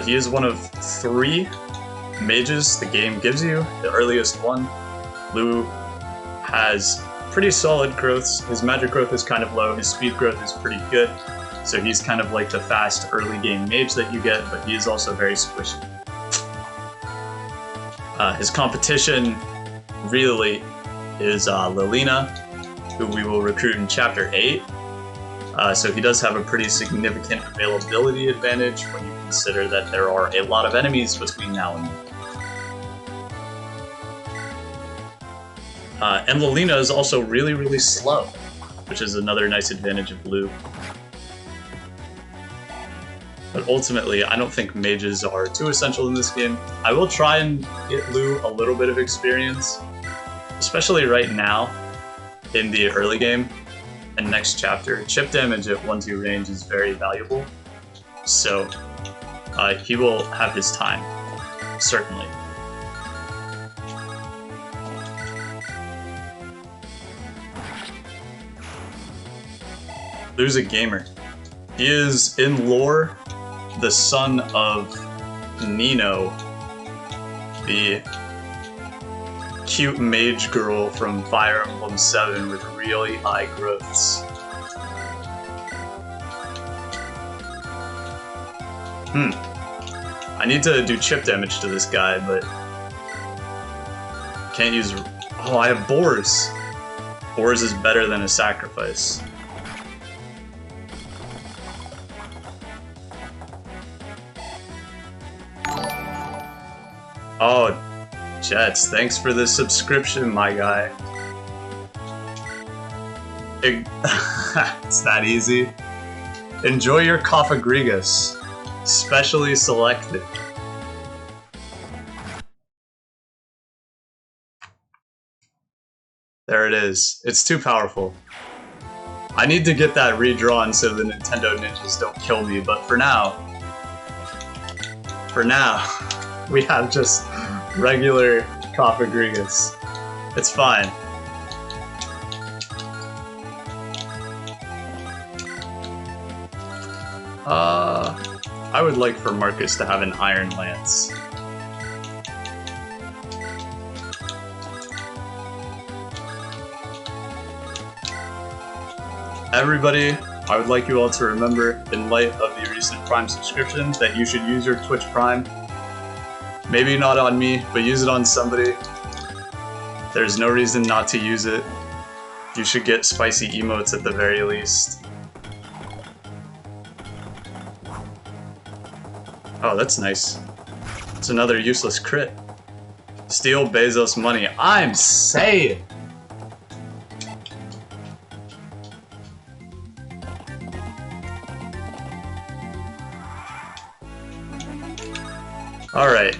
He is one of 3 mages the game gives you, the earliest one. Lou has pretty solid growths. His magic growth is kind of low, his speed growth is pretty good, so he's kind of like the fast early game mage that you get, but he is also very squishy. His competition really is Lilina, who we will recruit in Chapter 8. So he does have a pretty significant availability advantage when you consider that there are a lot of enemies between now and then. And Lilina is also really, really slow, which is another nice advantage of Lou. But ultimately, I don't think mages are too essential in this game. I will try and get Lou a little bit of experience, especially right now in the early game and next chapter. Chip damage at 1-2 range is very valuable, so he will have his time, certainly. Lou's a gamer. He is, in lore, the son of Nino, the cute mage girl from Fire Emblem 7 with really high growths. I need to do chip damage to this guy, but can't use... Oh, I have Boars! Boars is better than a sacrifice. Oh, Jets, thanks for the subscription, my guy. It's that easy. Enjoy your Coffagrigus, specially selected. There it is. It's too powerful. I need to get that redrawn so the Nintendo ninjas don't kill me, but for now, we have just regular Coffagrigus. It's fine. I would like for Marcus to have an Iron Lance. Everybody, I would like you all to remember, in light of the recent Prime subscription, that you should use your Twitch Prime. Maybe not on me, but use it on somebody. There's no reason not to use it. You should get spicy emotes at the very least. Oh, that's nice. It's another useless crit. Steal Bezos money. I'm saying! Alright.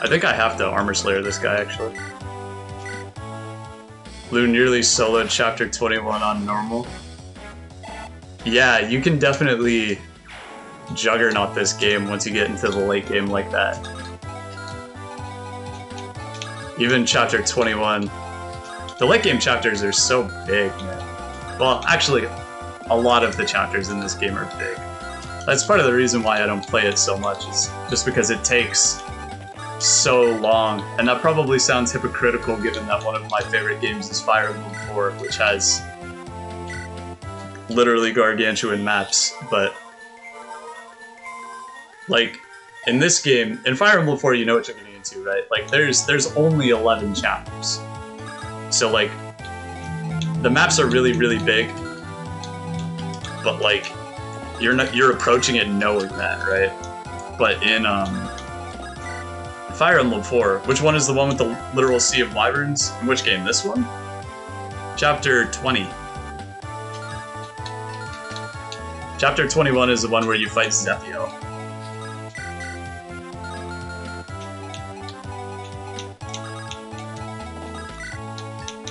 I think I have to Armor Slayer this guy, actually. Lou nearly soloed Chapter 21 on normal. Yeah, you can definitely juggernaut this game once you get into the late game like that. Even Chapter 21. The late game chapters are so big, man. Well, actually, a lot of the chapters in this game are big. That's part of the reason why I don't play it so much, is just because it takes so long. And that probably sounds hypocritical given that one of my favorite games is Fire Emblem 4, which has literally gargantuan maps, but like in this game, in Fire Emblem 4, you know what you're getting into, right? Like there's only 11 chapters. So like the maps are really, really big, but like you're approaching it knowing that, right? But in Fire Emblem 4, which one is the one with the literal Sea of Wyverns? In which game? This one? Chapter 20. Chapter 21 is the one where you fight Zephyr.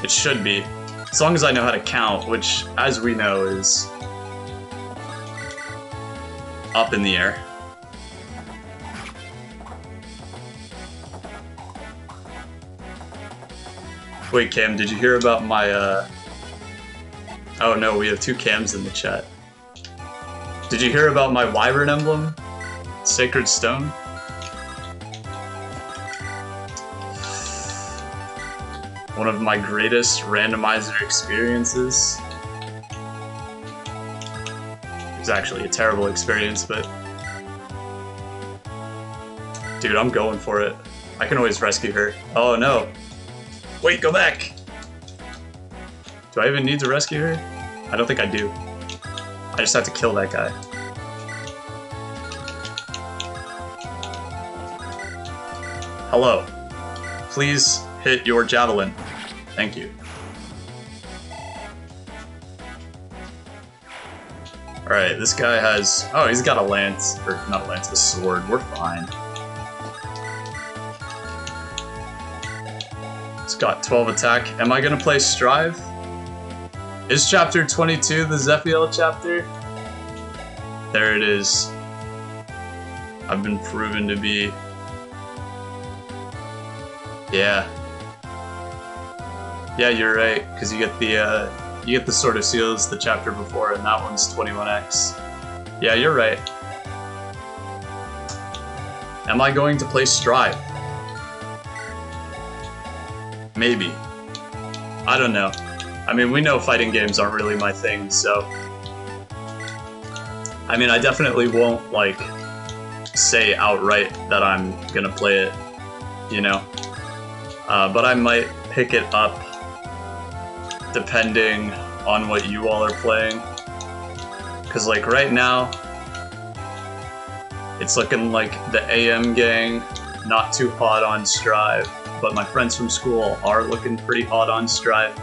It should be. As long as I know how to count, which, as we know, is up in the air. Wait, Cam, did you hear about my, Oh no, we have two Cams in the chat. Did you hear about my Wyvern emblem? Sacred Stone? One of my greatest randomizer experiences. was actually a terrible experience, but... Dude, I'm going for it. I can always rescue her. Oh no. Wait, go back! Do I even need to rescue her? I don't think I do. I just have to kill that guy. Hello. Please hit your javelin. Thank you. Alright, this guy has... Oh, he's got a lance. Or, not a lance, a sword. We're fine. It's got 12 attack. Am I gonna play Strive? Is chapter 22 the Zephiel chapter? There it is. I've been proven to be... Yeah. Yeah, you're right, because you get the Sword of Seals the chapter before, and that one's 21x. Yeah, you're right. Am I going to play Strive? Maybe. I don't know. I mean, we know fighting games aren't really my thing, so... I mean, I definitely won't, like, say outright that I'm gonna play it, you know? But I might pick it up depending on what you all are playing. Because, like, right now, it's looking like the AM gang, not too hot on Strive, but my friends from school are looking pretty hot on Strive.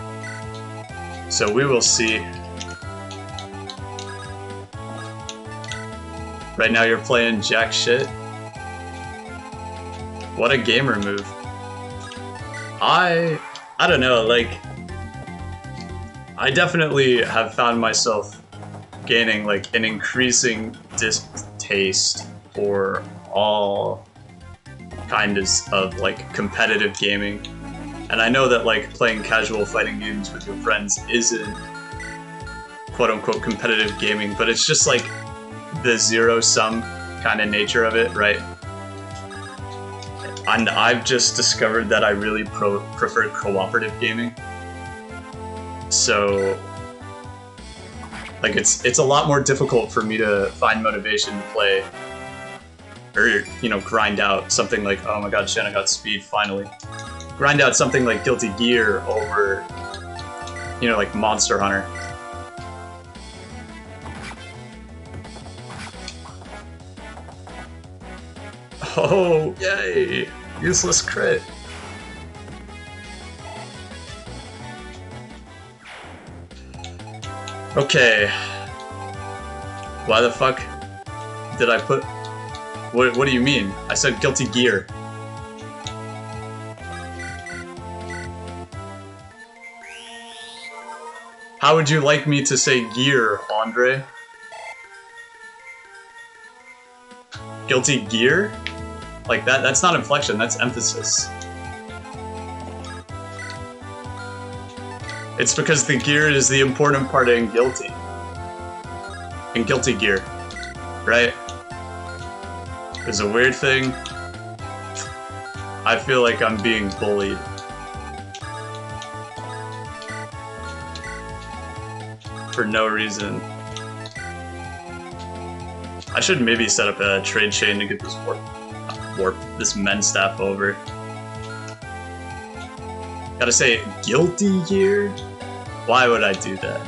So we will see. Right now you're playing jack shit. What a gamer move. I don't know, like, I definitely have found myself gaining, like, an increasing distaste for all kinds of, like, competitive gaming. And I know that, like, playing casual fighting games with your friends isn't quote-unquote competitive gaming, but it's just, like, the zero-sum kind of nature of it, right? And I've just discovered that I really prefer cooperative gaming. So, like, it's a lot more difficult for me to find motivation to play, or, you know, grind out something like, oh my god, Shanna got speed, finally. Grind out something like Guilty Gear over, you know, like Monster Hunter. Oh, yay! Useless crit. Okay. Why the fuck did I put... What do you mean? I said Guilty Gear. How would you like me to say gear, Andre? Guilty Gear? Like, that's not inflection, that's emphasis. It's because the gear is the important part in Guilty. In Guilty Gear, right? There's a weird thing. I feel like I'm being bullied. For no reason. I should maybe set up a trade chain to get this this men staff over. Gotta say, Guilty Gear? Why would I do that?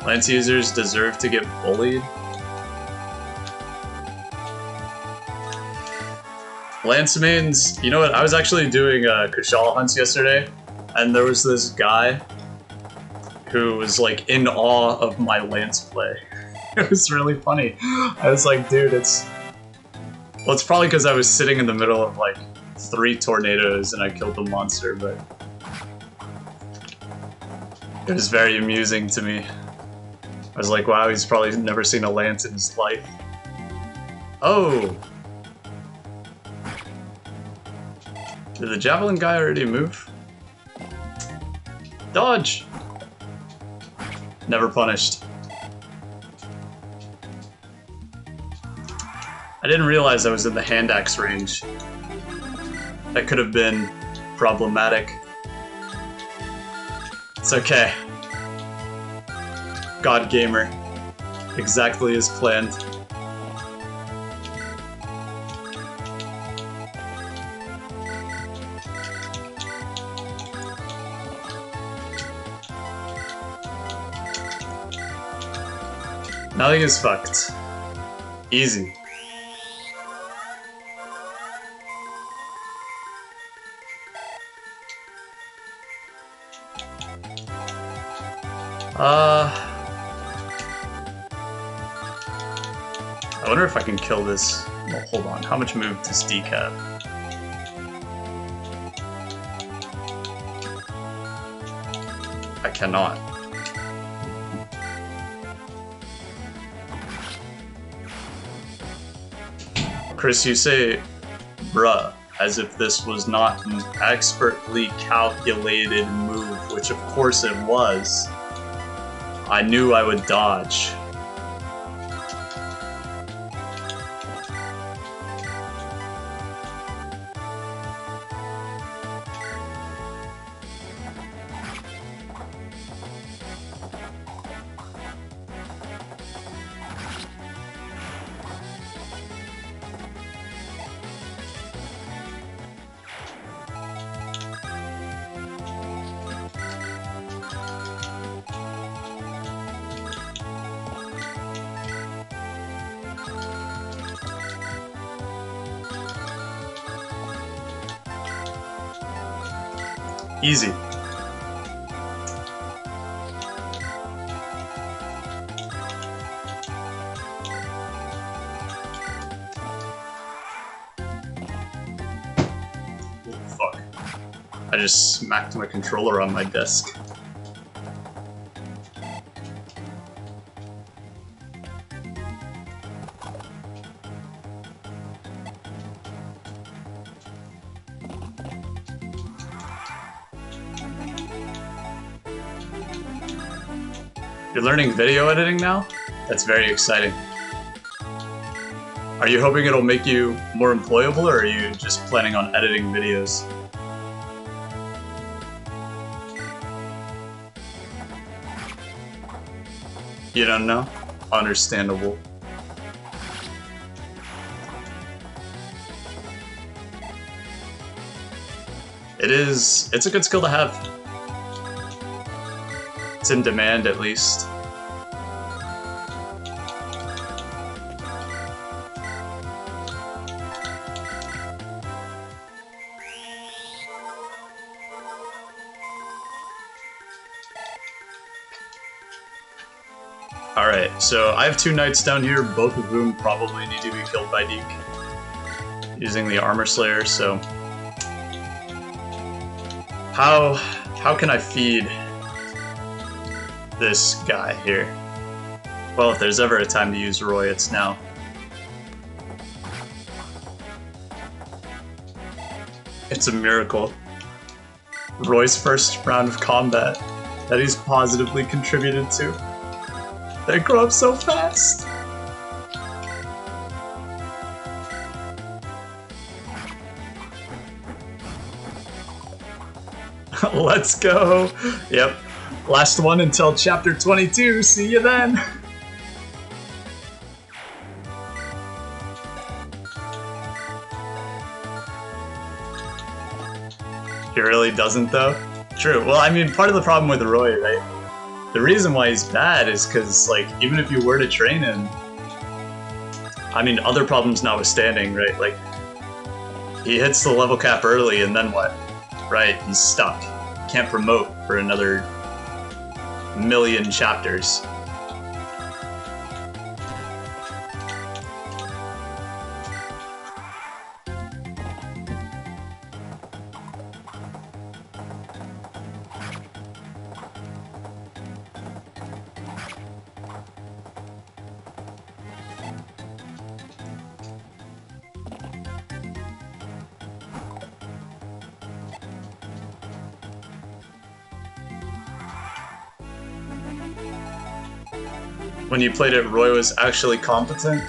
Lance users deserve to get bullied? Lance mains, you know what, I was actually doing Kushala hunts yesterday, and there was this guy who was like in awe of my Lance play. It was really funny. I was like, dude, it's probably because I was sitting in the middle of like 3 tornadoes and I killed the monster, but it was very amusing to me. I was like, wow, he's probably never seen a Lance in his life. Oh! Did the javelin guy already move? Dodge! Never punished. I didn't realize I was in the hand axe range. That could have been problematic. It's okay. God Gamer. Exactly as planned. Nothing is fucked. Easy. I wonder if I can kill this. Well, hold on. How much move does Deke have? I cannot. Chris, you say, bruh, as if this was not an expertly calculated move, which of course it was. I knew I would dodge. Easy. Oh, fuck. I just smacked my controller on my desk. You're learning video editing now? That's very exciting. Are you hoping it'll make you more employable, or are you just planning on editing videos? You don't know? Understandable. It's a good skill to have. It's in demand, at least. Alright, so I have two knights down here, both of whom probably need to be killed by Deke. Using the Armor Slayer, so... How can I feed this guy here? Well, if there's ever a time to use Roy, it's now. It's a miracle. Roy's first round of combat that he's positively contributed to. They grow up so fast! Let's go! Yep. Last one until chapter 22. See you then! He really doesn't, though? True. Well, I mean, part of the problem with Roy, right? The reason why he's bad is because, like, even if you were to train him, I mean, other problems notwithstanding, right? Like, he hits the level cap early, and then what? Right? He's stuck. Can't promote for another million chapters. When you played it, Roy was actually competent.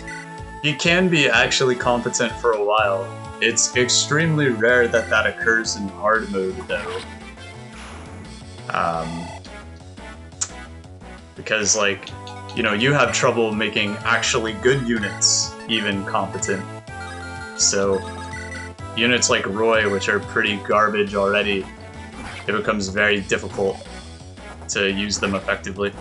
He can be actually competent for a while. It's extremely rare that that occurs in hard mode, though. Because, like, you know, you have trouble making actually good units even competent. So, units like Roy, which are pretty garbage already, it becomes very difficult to use them effectively.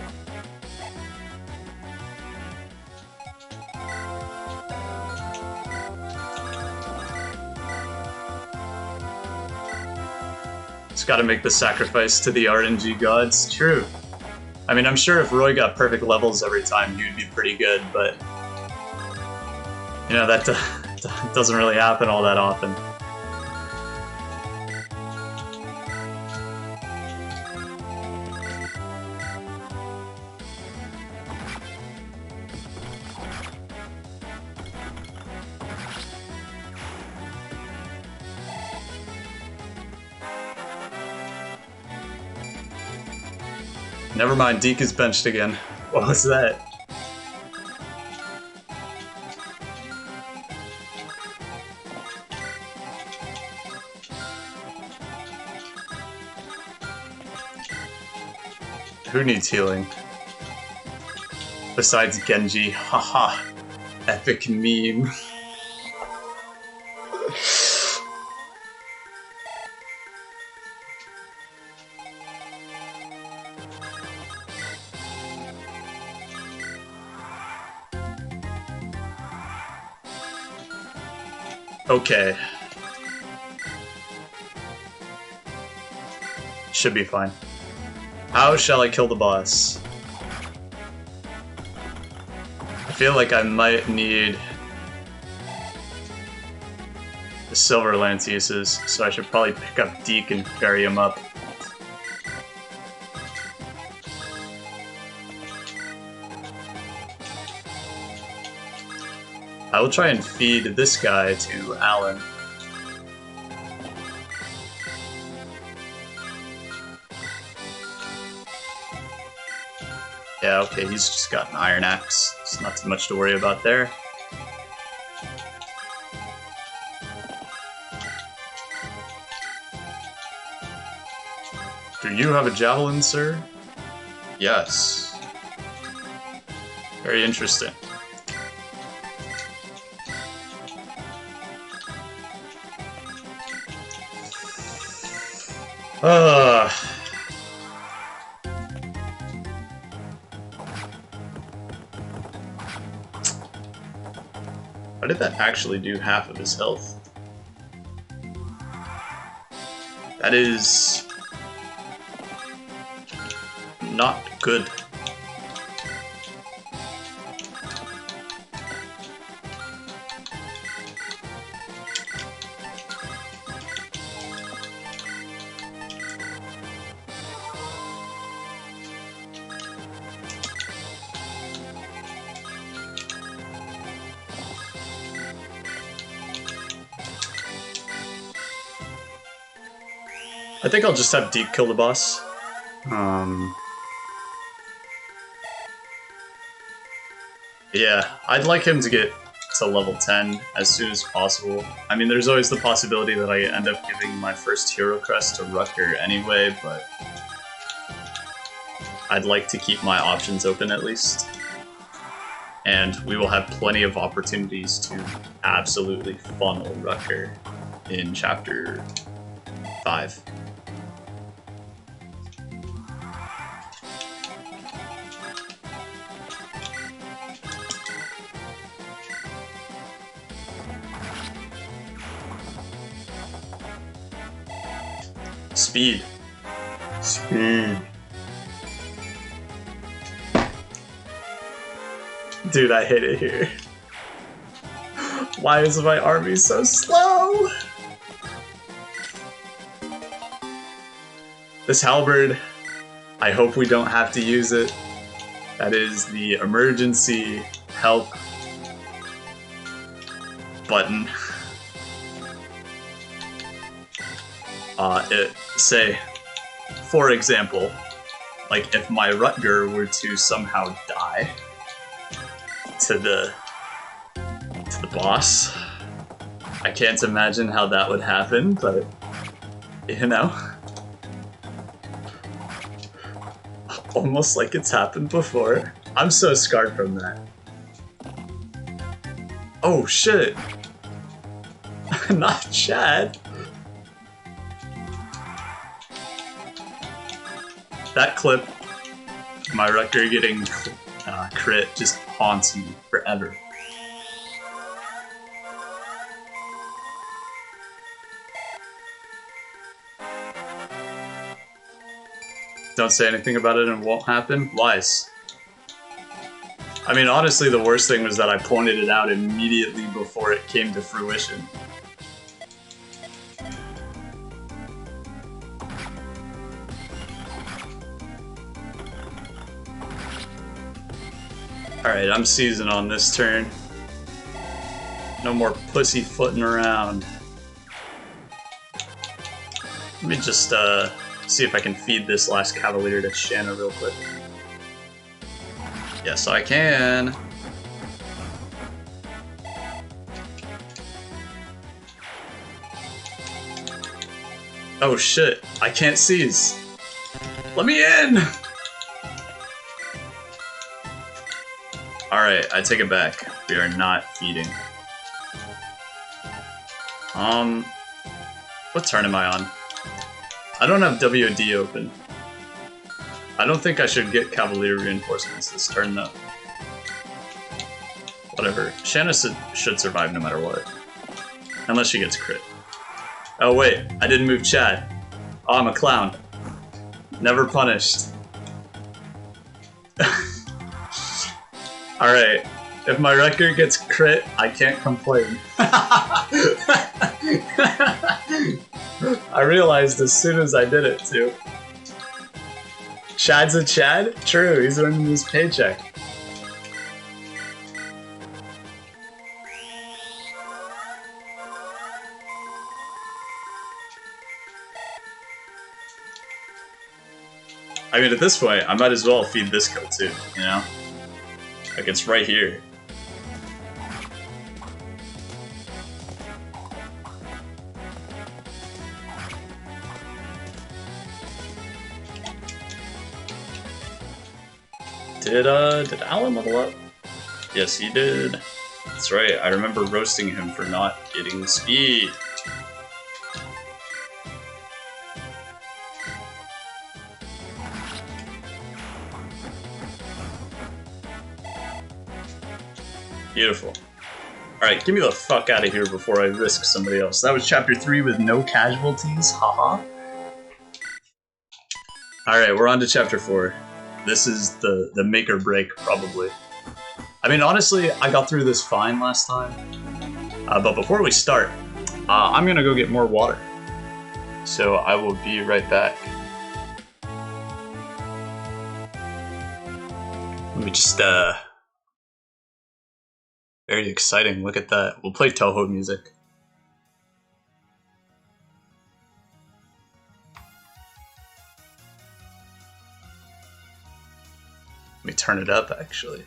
Just gotta make the sacrifice to the RNG gods. True. I mean, I'm sure if Roy got perfect levels every time, he would be pretty good, but... you know, that doesn't really happen all that often. Never mind, Deke is benched again. What was that? Who needs healing? Besides Genji, haha. Epic meme. Okay. Should be fine. How shall I kill the boss? I feel like I might need the silver Lanceuses, so I should probably pick up Deke and carry him up. I will try and feed this guy to Alan. Yeah, okay, he's just got an Iron Axe. It's not too much to worry about there. Do you have a javelin, sir? Yes. Very interesting. Why did that actually do half of his health? That is not good. I think I'll just have Deke kill the boss. Yeah, I'd like him to get to level 10 as soon as possible. I mean, there's always the possibility that I end up giving my first hero crest to Rutger anyway, but I'd like to keep my options open at least. And we will have plenty of opportunities to absolutely funnel Rutger in Chapter 5. Speed. Speed. Dude, I hate it here. Why is my army so slow? This halberd, I hope we don't have to use it. That is the emergency help button. Say, for example, like if my Rutger were to somehow die to the boss. I can't imagine how that would happen, but you know. Almost like it's happened before. I'm so scarred from that. Oh shit! Not Chad! That clip, my record getting crit, just haunts me forever. Don't say anything about it and it won't happen? Lies. I mean, honestly, the worst thing was that I pointed it out immediately before it came to fruition. Alright, I'm seizing on this turn. No more pussyfooting around. Let me just see if I can feed this last Cavalier to Shanna real quick. Yes, I can. Oh shit, I can't seize. Let me in! Alright, I take it back. We are not feeding. What turn am I on? I don't have WOD open. I don't think I should get Cavalier reinforcements this turn though. Whatever. Shanna should survive no matter what. Unless she gets crit. Oh wait, I didn't move Chad. Oh, I'm a clown. Never punished. Alright, if my record gets crit, I can't complain. I realized as soon as I did it too. Chad's a Chad? True, he's earning his paycheck. I mean, at this point, I might as well feed this guy too, you know? Like, it's right here. Did Alan level up? Yes, he did. That's right, I remember roasting him for not getting speed. Beautiful. Alright, get me the fuck out of here before I risk somebody else. That was chapter 3 with no casualties, haha. Alright, we're on to chapter 4. This is the make or break, probably. I mean, honestly, I got through this fine last time. But before we start, I'm gonna go get more water. So I will be right back. Let me just, very exciting, look at that. We'll play Toho music. Let me turn it up, actually.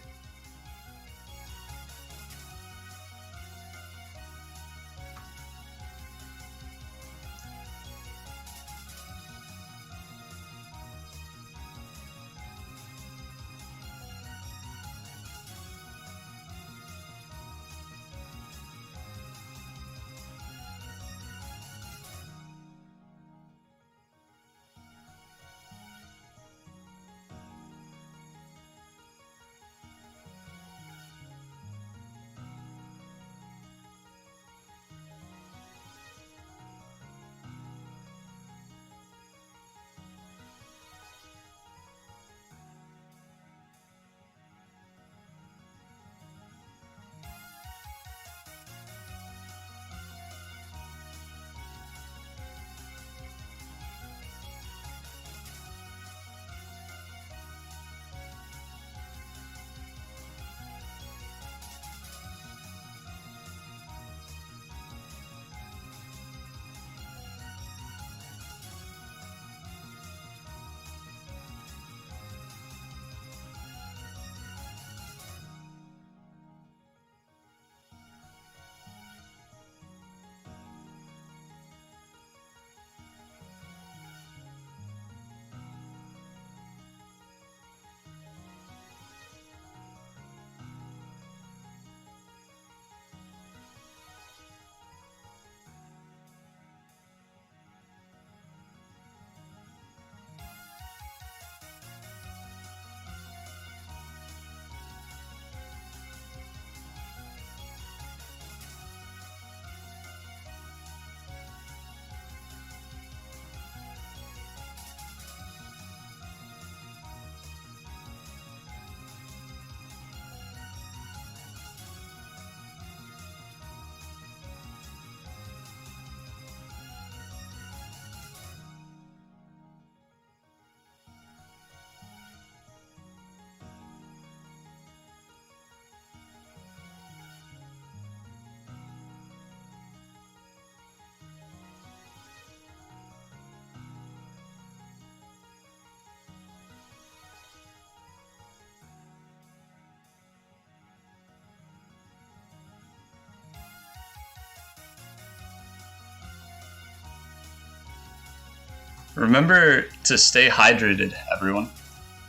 Remember to stay hydrated, everyone.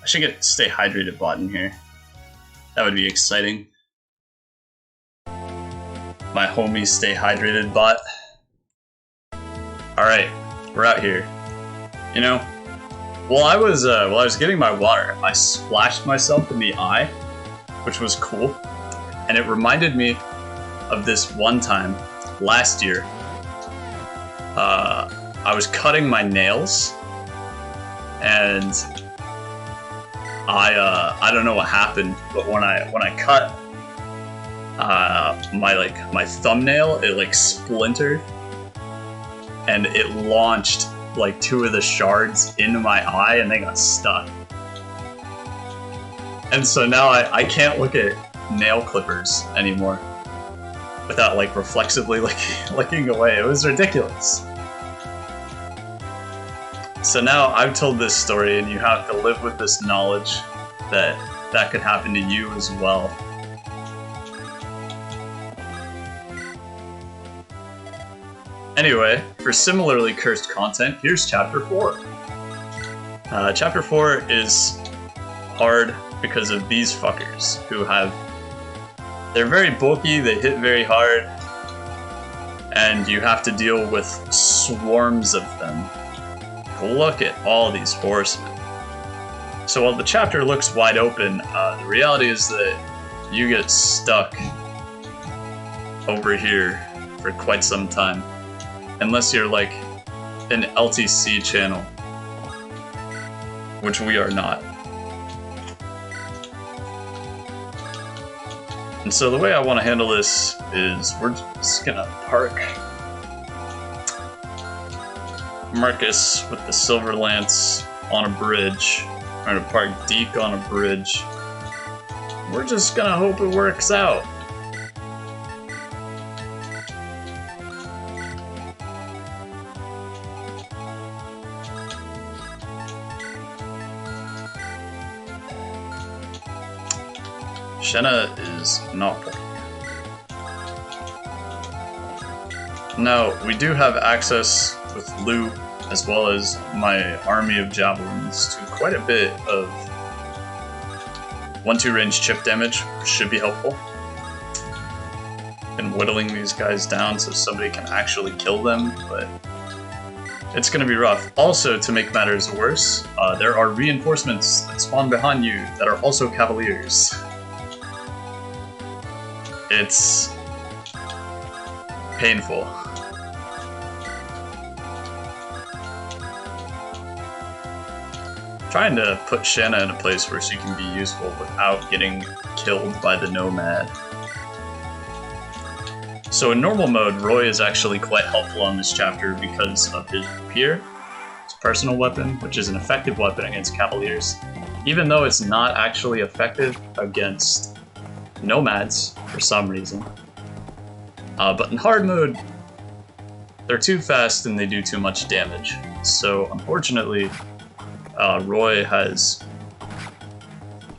I should get stay hydrated bot in here. That would be exciting. My homie stay hydrated bot. Alright, we're out here. You know, while I was getting my water, I splashed myself in the eye, which was cool. And it reminded me of this one time last year. I was cutting my nails, and I don't know what happened, but when I cut my thumbnail, it like splintered, and it launched like 2 of the shards into my eye, and they got stuck. And so now I can't look at nail clippers anymore without like reflexively looking away. It was ridiculous. So now I've told this story, and you have to live with this knowledge that that could happen to you as well. Anyway, for similarly cursed content, here's Chapter 4. Chapter 4 is hard because of these fuckers who they're very bulky, they hit very hard, and you have to deal with swarms of them. Look at all these horsemen. So while the chapter looks wide open, the reality is that you get stuck over here for quite some time. Unless you're like an LTC channel, which we are not. And so the way I want to handle this is we're just gonna park Marcus with the Silver Lance on a bridge. We're gonna park Deke on a bridge. We're just gonna hope it works out. Shenna is not working. Now, we do have access with loot, as well as my army of javelins, to quite a bit of 1-2 range chip damage, which should be helpful in whittling these guys down so somebody can actually kill them, but it's going to be rough. Also, to make matters worse, there are reinforcements that spawn behind you that are also cavaliers. It's painful. Trying to put Shanna in a place where she can be useful without getting killed by the Nomad. So in normal mode, Roy is actually quite helpful on this chapter because of his rapier, his personal weapon, which is an effective weapon against Cavaliers, even though it's not actually effective against Nomads for some reason. But in hard mode, they're too fast and they do too much damage. So unfortunately, Roy has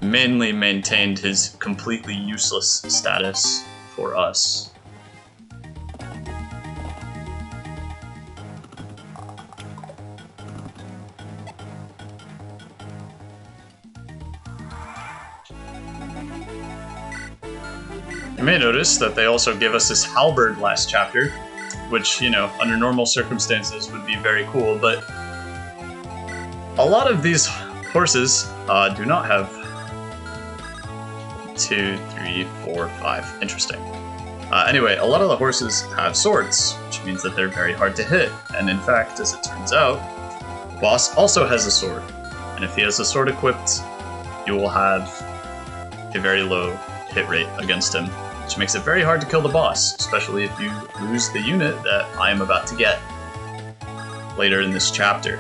mainly maintained his completely useless status for us. You may notice that they also give us this halberd last chapter, which, you know, under normal circumstances would be very cool, but a lot of these horses do not have 2, 3, 4, 5. Interesting. Anyway, a lot of the horses have swords, which means that they're very hard to hit. And in fact, as it turns out, the boss also has a sword. And if he has a sword equipped, you will have a very low hit rate against him, which makes it very hard to kill the boss, especially if you lose the unit that I am about to get later in this chapter.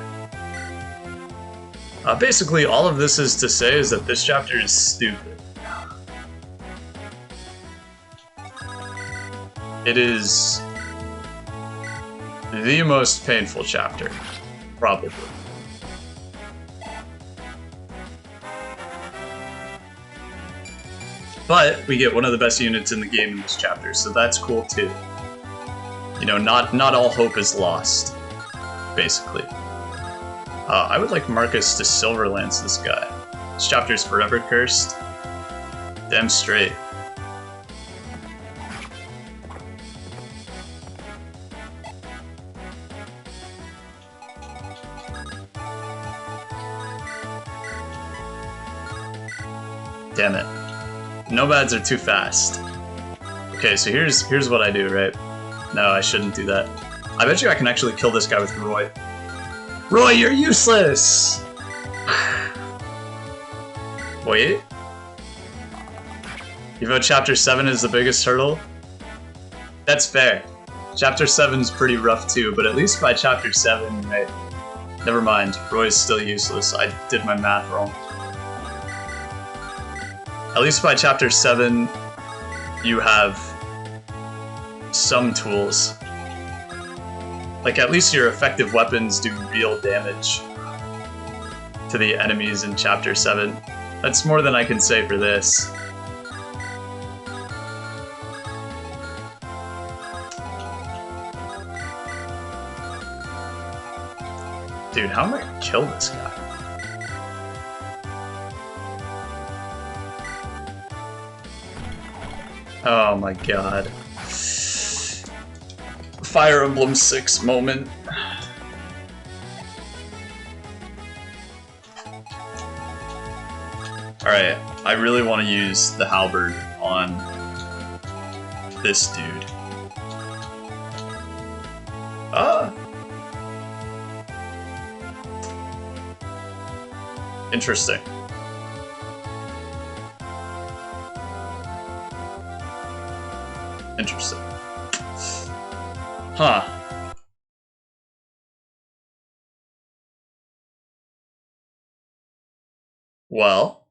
Basically, all of this is to say is that this chapter is stupid. It is the most painful chapter, probably. But we get one of the best units in the game in this chapter, so that's cool too. You know, not all hope is lost, basically. I would like Marcus to Silverlance this guy. This chapter's forever cursed. Damn straight. Damn it. Nomads are too fast. Okay, so here's what I do, right? No, I shouldn't do that. I bet you I can actually kill this guy with Roy. Roy, you're useless! Wait. Even though Chapter 7 is the biggest hurdle? That's fair. Chapter 7 is pretty rough too, but at least by Chapter 7, right? Never mind, Roy's still useless. I did my math wrong. At least by Chapter 7, you have some tools. Like, at least your effective weapons do real damage to the enemies in Chapter 7. That's more than I can say for this. Dude, how am I gonna kill this guy? Oh my god. Fire Emblem 6 moment. Alright, I really want to use the halberd on this dude. Interesting. Interesting. Huh. Well.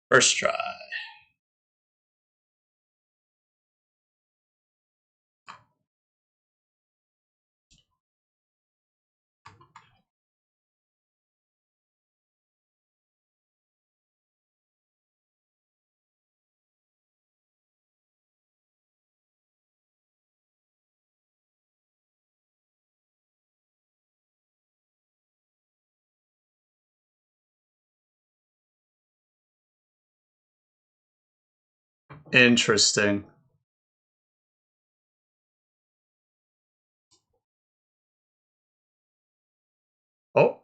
First try. Interesting. Oh.